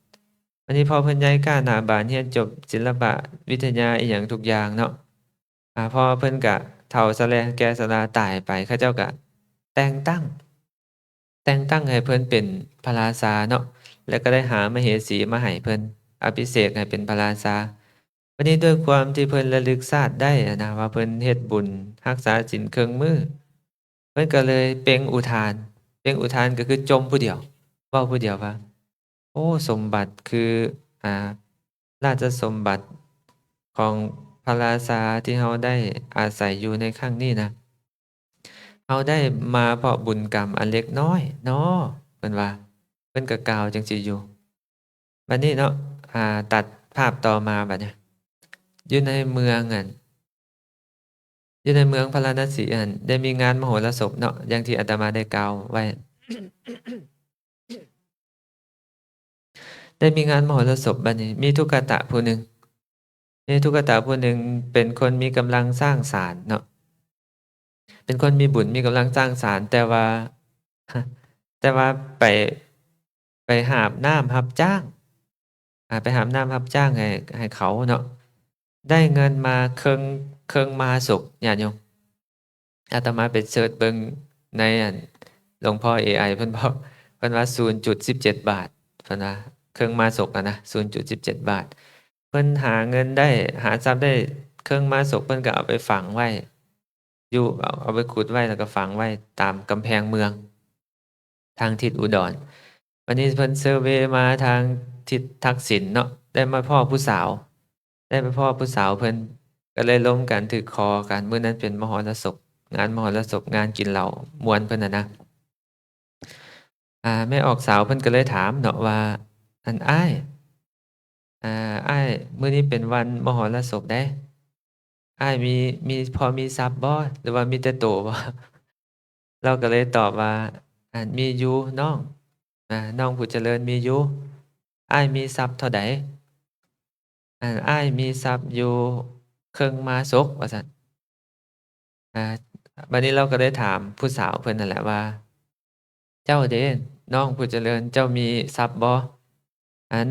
อันนี้พอเพิ่นใหญ่กล้าหน้าบานเรียนจบศิลปะวิทยาอิหยังทุกอย่างเนาะพอเพิ่นก็เฒ่าชราแก่ชราตายไปเขาเจ้าก็แต่งตั้ง ให้เพิ่นเป็นพระราชาเนาะแล้วก็ได้หามเหสีมาให้เพิ่นอภิเษกให้เป็นพระราชาวันนี้ด้วยความที่เพิ่นระลึกชาติได้อะนะว่าเพิ่นเฮ็ดบุญรักษาศีลเครื่องมือเพิ่นก็เลยเปล่งอุทาน เปล่งอุทานก็คือจมผู้เดียวเว้าผู้เดียวว่าโอ้สมบัติคืออ่าราชสมบัติของพระราชาที่เราได้อาศัยอยู่ในครั้งนี้นะ เราได้มาเพราะบุญกรรมอันเล็กน้อยเนาะเพิ่นว่าเพิ่นก็กล่าวจังซี่อยู่บัดนี้เนาะตัดภาพต่อมาบัดเนี้ยอยู่ในเมืองอั่นอยู่ในเมืองพาราณสีอั่นได้มีงานมโหรสพเนาะอย่างที่อาตมาได้กล่าวไว้ได้มีงานมโหรสพบัดนี้มีทุกขตะผู้หนึ่งมีทุกขตะผู้หนึ่งเป็นคนมีกำลังสร้างสรรค์เนาะเป็นคนมีบุญมีกำลังสร้างสรรค์แต่ว่าแต่ว่าไปหาบน้ำรับจ้างไปหาบน้ำรับจ้างให้เขาเนาะได้เงินมาเครื่องมาศกญาติโยมอาตมาไปเสิร์ชเบิ่งในอันหลวงพ่อเอไอเพิ่นบอกเพิ่นว่า0.17 บาทเพิ่นว่าเครื่องมาศกอะนะ0.17 บาทเพิ่นหาเงินได้หาทรัพย์ได้เครื่องมาศกเพิ่นก็เอาไปฝังไว้อยู่เอาไปขุดไว้แล้วก็ฝังไว้ตามกำแพงเมืองทางทิศอุดรวันนี้เพิ่นเซอร์เวย์มาทางทิศทักษิณเนาะได้มาพ้อผู้สาว ได้ไปพ้อผู้สาวเพิ่นก็เลยล้มกันถูกคอกันมื้อนั้นเป็นมหรสพงานมหรสพงานกินเหล้าม่วนเพิ่นน่ะนะแม่ออกสาวเพิ่นก็เลยถามเนาะว่าอันอ้ายอ้ายมื้อนี้เป็นวันมหรสพเดะอ้ายมีพอมีทรัพย์บ่หรือว่ามีแต่โตบ่ เราก็เลยตอบว่ามีอยู่น้องน้องผู้เจริญมีอยู่อ้ายมีทรัพย์เท่าใดอ้ายมีทรัพย์อยู่เครื่องมาศกว่าซั่นอ่าบัดนี้เราก็ได้ถามผู้สาวเพิ่นนั่นแหละว่าเจ้าเด้น้องผู้เจริญเจ้ามีทรัพย์บ่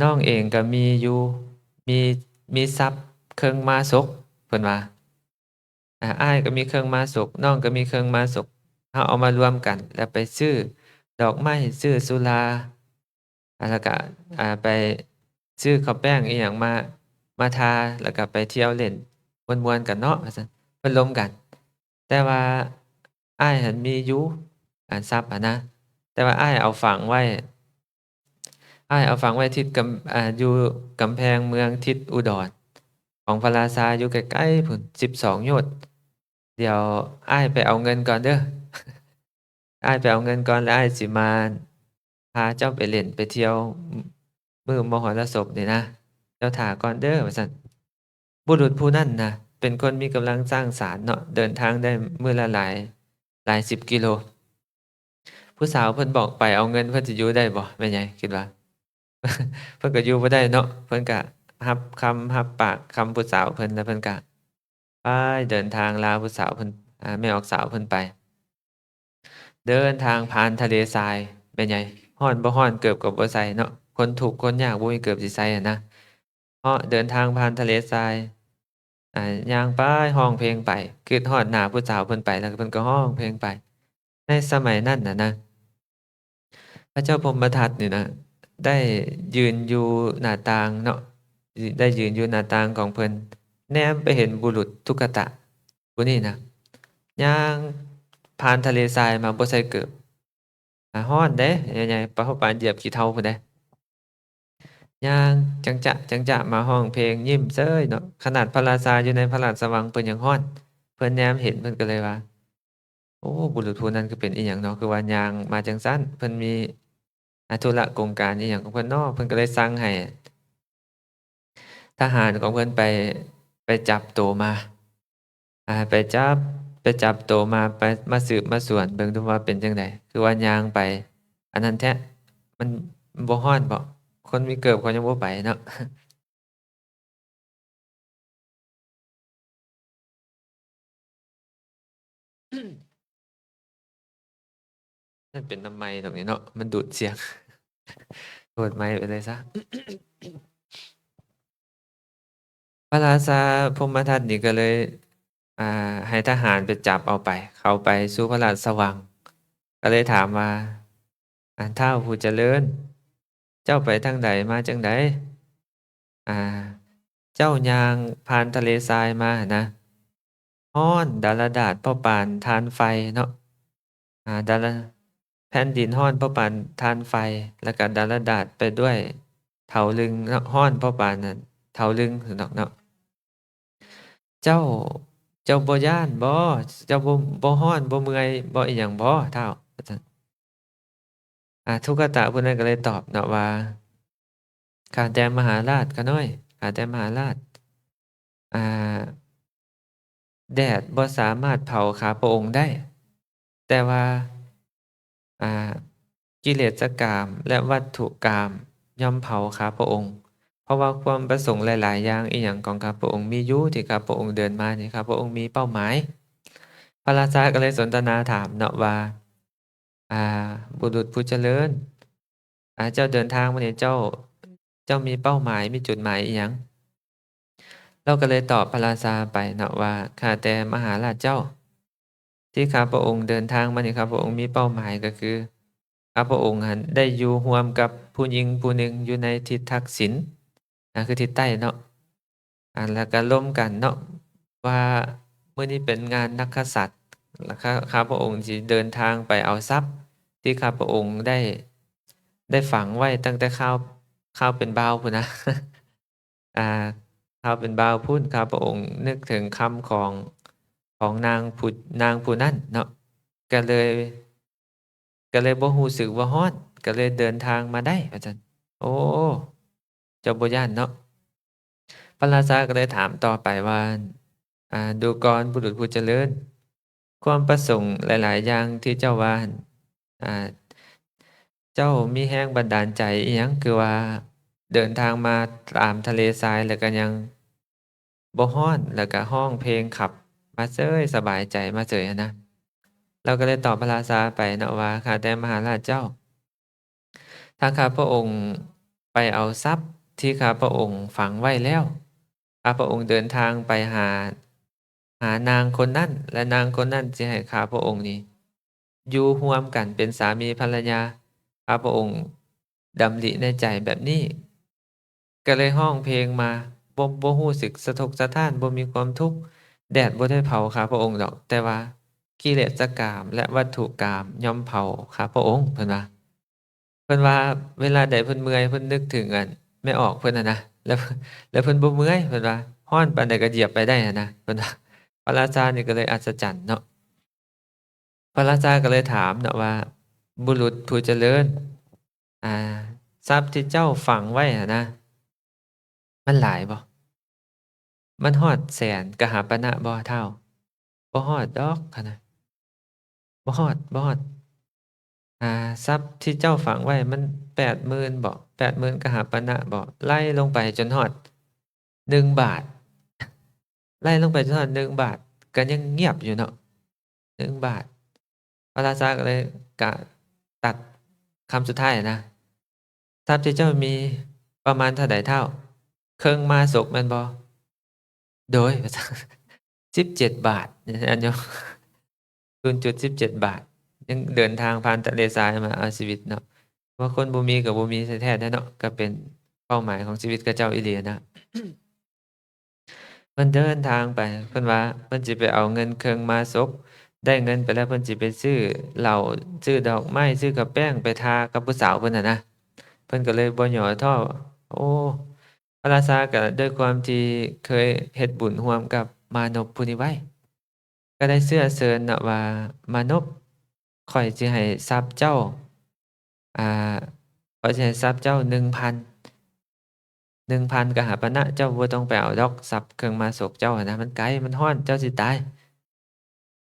น้องเองก็มีอยู่มีทรัพย์เครื่องมาศกเพิ่นว่าอ้ายก็มีเครื่องมาศกน้องก็มีเครื่องมาศกเราเอามารวมกันแล้วไปซื้อดอกไม้ซื้อสุราแล้วก็ไปซื้อข้าวแป้งอิหยังมาทาแล้วก็ไปเที่ยวเล่นม่วนๆกันเนาะว่าซั่นเพิ่นล้มกันแต่ว่าอ้ายหั้นมีอยู่ทรัพย์อะนะแต่ว่าอ้ายเอาฝังไว้ทิศอยู่กำแพงเมืองทิศอุดรของพระราชาอยู่ใกล้ๆพู้น12โยชน์เดี๋ยวอ้ายไปเอาเงินก่อนเด้อ อ้ายไปเอาเงินก่อนแล้วอ้ายสิมาพาเจ้าไปเล่นไปเที่ยวมื้อมหรสพนี่นะเจ้าท่าก่อนเด้อว่าซั่นบุรุษผู้นั้นน่ะเป็นคนมีกำลังสร้างสรรค์เนาะเดินทางได้มื้อละหลายสิบกิโลผู้สาวเพิ่นบอกไปเอาเงินเพิ่นสิอยู่ได้บ่แม่ใหญ่คิดว่า เพิ่นก็อยู่บ่ได้เนาะเพิ่นก็รับปากคำผู้สาวเพิ่นแล้วเพิ่นก็ไปเดินทางลาผู้สาวเพิ่นแม่ออกสาวเพิ่นไป เดินทางผ่านทะเลทรายเป็นไงร้อนบ่ร้อนเกือบก็บ่ใส่เนาะคนทุกข์คนยากบ่มีเกือบสิใส่อะนะเพราะเดินทางผ่านทะเลทรายย่างไปร้องเพลงไปคิดฮอดหน้าผู้สาวเพิ่นไปแล้วเพิ่นก็ร้องเพลงไปในสมัยนั้นน่ะนะพระเจ้าพรหมทัตนี่นะได้ยืนอยู่หน้าต่างเนาะได้ยืนอยู่หน้าต่างของเพิ่นแนมไปเห็นบุรุษทุกขตะผู้นี้นะย่างผ่านทะเลทรายมาบ่ใส่เกิบร้อนเด้ใหญ่ๆปานเหยียบขี้เถ้าพู้นเด้ย่างจังจะมาร้องเพลงยิ้มเซ้ยเนาะขนาดพระราชาอยู่ในพระราชวังเพิ่นยังร้อนเพิ่นแนมเห็นเพิ่นก็เลยว่าโอ้บุรุษผู้นั้นคือเป็นอิหยังเนาะคือว่าย่างมาจังซั้นเพิ่นมีธุระกงการอิหยังของเพิ่นเนาะเพิ่นก็เลยสั่งให้ทหารของเพิ่นไปจับตัวมาไปจับ ไปจับโตมาไปมาสืบมาสวนเบิ่งดูว่าเป็นจังไดคือว่าย่างไป อันนั้นแท้มันบ่ร้อนบ่คนมีเกิบเขายังบ่ไปเนาะ นั่นเป็นน้ำไม้ตรงนี้เนาะมันดูดเสียง เปิดไมค์ไปเลยซะ พระราชาพรหมทัตนี่ก็เลยอ่าให้ทหารไปจับเอาไป เข้าไปสู่พระราชวัง ก็เลยถามว่าท้าวผู้เจริญ เจ้าไปทางใดมาจังไดอ่า เจ้าย่างผ่านทะเลทรายมาหั้นนะร้อนดารดาษเผาปานทานไฟเนาะดารแผ่นดินร้อนเผาปานทานไฟ แล้วก็ดารดาษไปด้วยเถาลึงเนาะร้อนเผาปานนั้นเถาลึงซั้นดอกเนาะ เจ้าเจ้าบ่ย้านบ่เจ้าบ่ร้อนบ่เมื่อยบ่อิหยังบ่ท้าวว่าซั่นทุกขตะผู้นั้นก็เลยตอบเนาะว่าข้าแต่มหาราชขาน้อยข้าแต่มหาราชอ่าแดดบ่สามารถเผาข้าพระองค์ได้ แต่ว่าอ่ากิเลสกามและวัตถุกามย่อมเผาข้าพระองค์ เพราะว่าความประสงค์หลายๆอย่างอิหยังของข้าพระองค์มีอยู่ที่ข้าพระองค์เดินมานี่ข้าพระองค์มีเป้าหมาย พระราชาก็เลยสนทนาถามเนาะว่าอ่าบุรุษผู้เจริญเจ้าเดินทางมานี่เจ้ามีเป้าหมายมีจุดหมายอิหยังเราก็เลยตอบพระราชาไปเนาะว่าข้าแต่มหาราชเจ้า ที่ข้าพระองค์เดินทางมานี่ข้าพระองค์มีเป้าหมายก็คือข้าพระองค์หั้นได้อยู่ร่วมกับผู้หญิงผู้หนึ่งอยู่ในทิศทักษิณคือทิศใต้เนาะแล้วก็ร่วมกันเนาะว่ามื้อนี้เป็นงานนักกษัตริย์แล้วข้าพระองค์สิเดินทางไปเอาทรัพย์ที่ข้าพระองค์ได้ฝังไว้ตั้งแต่ข้าวเป็นบ่าวพู้นนะ อ่าข้าวเป็นบ่าวพู้นข้าพระองค์นึกถึงคำของนางผู้นั้นเนาะก็เลยบ่รู้สึกว่าร้อนก็เลยเดินทางมาได้ว่าซั่นโอ้เจ้าบ่ย้านเนาะพระราชาก็เลยถามต่อไปว่าดูก่อนบุรุษผู้เจริญความประสงค์หลายๆอย่างที่เจ้าว่าหั่นอ่าเจ้ามีแรงบันดาลใจอิหยังคือว่าเดินทางมาตามทะเลทรายแล้วก็ยังบ่ร้อนแล้วก็ร้องเพลงขับมาเสยสบายใจมาเสยหั้นนะ เราก็เลยตอบพระราชาไปเนาะว่าข้าแต่มหาราชเจ้าถ้าข้าพระองค์ไปเอาทรัพย์ที่ข้าพระองค์ฝังไว้แล้วข้าพระองค์เดินทางไปหานางคนนั้นและนางคนนั้นสิให้ข้าพระองค์นี้อยู่ร่วมกันเป็นสามีภรรยาข้าพระองค์ดำริในใจแบบนี้ก็เลยร้องเพลงมาบ่รู้สึกสะทกสะท้านบ่มีความทุกข์แดดบ่ได้เผาข้าพระองค์ดอกแต่ว่า กิเลสกามและวัตถุกามย่อมเผาข้าพระองค์เพิ่นว่าเวลาใดเพิ่นเมื่อยเพิ่นนึกถึงแม่ออกเพิ่นนะแล้วเพิ่นบ่เมื่อยเพิ่นว่าร้อนปานใดก็เหยียบไปได้นะเพิ่นว่าพระราชานี่ก็เลยอัศจรรย์เนาะพระราชาก็เลยถามเนาะว่าบุรุษผู้เจริญอ่าทรัพย์ที่เจ้าฝังไว้นะมันหลายบ่มันฮอดแสนกหาปณะบ่เท่าบ่ฮอดดอกหั้นน่ะบ่ฮอด อ่าทรัพย์ที่เจ้าฝังไว้มัน80,000บ่80,000กหาปณะบ่ไล่ลงไปจนฮอด1 บาทไล่ลงไปจนฮอด1 บาทก็ยังเงียบอยู่เนาะ1 บาทพระราชาก็เลยกะตัดคำสุดท้ายนะทรัพย์ที่เจ้ามีประมาณเท่าใดเท่าครึ่งมาศกแม่นบ่โดย17 บาทอันเดียว0.17 บาทยังเดินทางผ่านทะเลทรายมาเอาชีวิตเนาะว่าคนบ่มีก็บ่มีแท้ๆแท้เนาะก็เป็นเป้าหมายของชีวิตเขาเจ้าอีหลีนะเพิ่นเดินทางไปเพิ่นว่าเพิ่นสิไปเอาเงินเครื่องมาศพได้เงินไปแล้วเพิ่นสิไปซื้อเหล้าซื้อดอกไม้ซื้อกระแป้งไปทากับผู้สาวเพิ่นน่ะนะเพิ่นก็เลยบ่ย่อท้อโอ้พระราชาก็ด้วยความที่เคยเฮ็ดบุญร่วมกับมานพผู้นี้ไว้ ก็ได้เชื่อเชิญน่ะว่ามานพข้อยสิให้ทรัพย์เจ้าอ่าข้อยสิให้ทรัพย์เจ้า1,000กหาปณะเจ้าบ่ต้องไปเอาดอกทรัพย์เครื่องมาโศกเจ้าหั้นนะมันไกลมันร้อนเจ้าสิตาย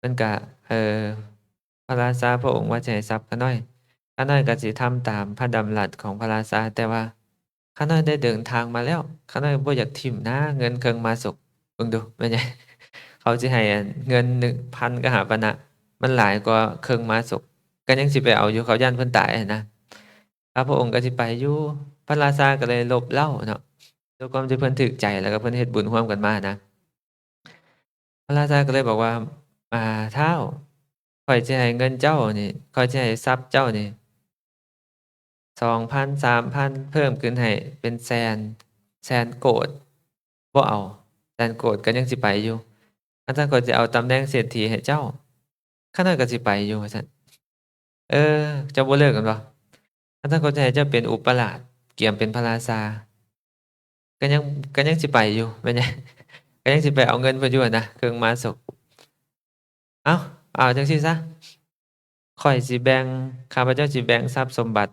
พิ่นก็เอ่อพระราชาพระองค์ว่าสิให้ทรัพย์ขาน้อยขาน้อยก็สิทำตามพระดำรัสของพระราชาแต่ว่าขาน้อยได้เดินทางมาแล้วขาน้อยบ่อยากถิ้มนะเงินเครื่องมาสุกเบิ่งดูแม่นหยังเขาสิให้อันเงิน 1,000 กหาปณะมันหลายกว่าเครื่องม้าสุกก็ยังสิไปเอาอยู่เขาย้านเพิ่นตายหั้นนะพระองค์ก็สิไปอยู่พระราชาก็เลยลบเล้าเนาะด้วยความที่เพิ่นถูกใจแล้วก็เพิ่นเฮ็ดบุญร่วมกันมานะพระราชาก็เลยบอกว่าท้าวข้อยสิให้เงินเจ้านี่ข้อยสิให้ทรัพย์เจ้านี่ 2,000 3,000เพิ่มขึ้นให้เป็นแสนแสนโกฏบ่เอาแสนโกฏก็ยังสิไปอยู่อันถ้าข้อยสิเอาตำแหน่งเศรษฐีให้เจ้าข้าน้อยก็สิไปอยู่ว่าซั่นเออเจ้าบ่เลิกแม่นบ่อันถ้าข้อยสิให้เจ้าเป็นอุปราชเกี่ยมเป็นพระราชาก็ยังก็ยังสิไปอยู่แม่นหยังก็ยังสิไปเอาเงินเพิ่นอยู่หั้นนะเครื่องม้าสุกเอ้าเอาจังซี่ซะข้อยสิแบ่งข้าพเจ้าสิแบ่งทรัพย์สมบัติ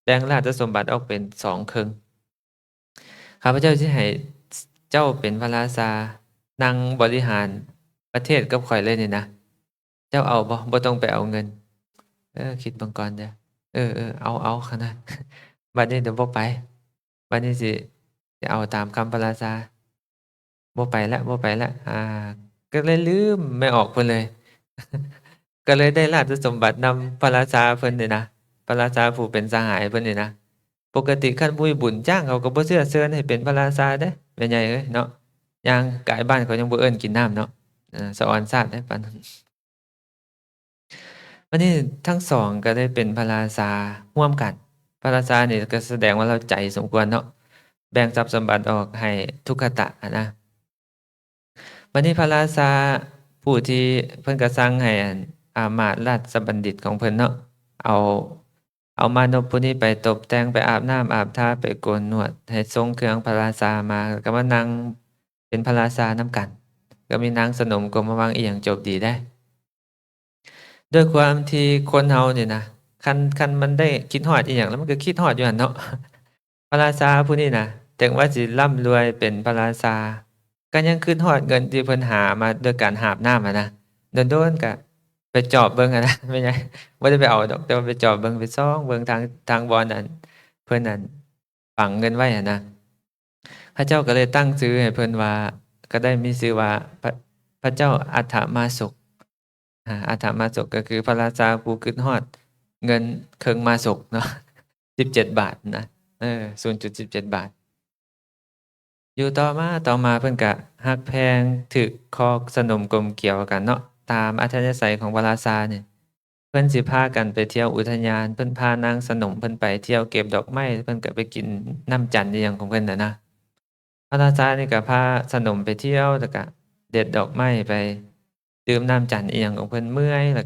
แบ่งราชสมบัติออกเป็น2ครึ่ง ข้าพเจ้าสิให้เจ้าเป็นพระราชานั่งบริหารประเทศกับข้อยเลยนี่นะเจ้าเอาบ่ต้องไปเอาเงินคิดเบิ่งก่อนเด้อเอาคันนั้นบัดนี้เดี๋ยวบ่ไปบัดนี้สิเอาตามคำพระราชาบ่ไปแล้วก็เลยลืมไม่ออกเพิ่นเลย ก็เลยได้ราชสมบัตินำพระราชาเพิ่นนี่นะพระราชาผู้เป็นสหายเพิ่นนี่นะปกติคันผู้มีบุญจ้างเขาก็บ่เชื้อเชิญให้เป็นพระราชาเด้แม่ใหญ่เอ้ยเนาะย่างกายบ้านเขายังบ่เอิ้นกินน้ำเนาะสะออนซาดเด้ปานนั้นวันนี้ทั้งสองก็ได้เป็นพระราชาร่วมกันพระราชานี่ก็แสดงว่าเราใจสมควรเนาะแบ่งทรัพย์สมบัติออกให้ทุกขตะนะวันนี้พระราชาผู้ที่เพิ่นก็สั่งให้อันอามาตย์ราชบัณฑิตของเพิ่นเนาะเอามานพผู้นี้ไปตบแต่งไปอาบน้ำอาบท่าไปโกนหนวดให้ทรงเครื่องพระราชามาก็มานั่งเป็นพระราชานำกัน ก็มีนางสนมกรมวังอีหยังจบดีได้ด้วยความที่คนเฮานี่นะคันมันได้คิดฮอดอีหยังแล้วมันก็คิดฮอดอยู่หั่นเนาะพระราชาผู้นี้นะถึงว่าสิร่ำรวยเป็นพระราชาก็ยังคิดฮอดเงินที่เพิ่นหามาด้วยการหาบน้ำอะนะโดนๆก็ไปจอบเบิ่งอะนะไม่ใช่บ่ได้ไปเอาดอกแต่ว่าไปจอบเบิ่งไปส่องเบิ่งทางบ่อนนั้นเพิ่นนั้นฝังเงินไว้อะนะพระเจ้าก็เลยตั้งชื่อให้เพิ่นว่าก็ได้มีชื่อว่าพระเจ้าอัฏฐมาสกอัฏฐมาสกก็คือพระราชาผู้คิดฮอดเงินเครื่องมาสกเนาะ17 บาทนะ0.17 บาทอยู่ต่อมาเพิ่นก็ฮักแพงถึกคอสนมกลมเกลียวกันเนาะตามอัธยาศัยของพระราชานี่เพิ่นสิพากันไปเที่ยวอุทยานเพิ่นพานางสนมเพิ่นไปเที่ยวเก็บดอกไม้เพิ่นก็ไปกินน้ำจันทร์อิหยังของเพิ่นน่ะนะพระราชานี่ก็พาสนมไปเที่ยวแล้วก็เด็ดดอกไม้ไปดื่มน้ำจันทร์อิหยังของเพิ่นเมื่อยแล้ว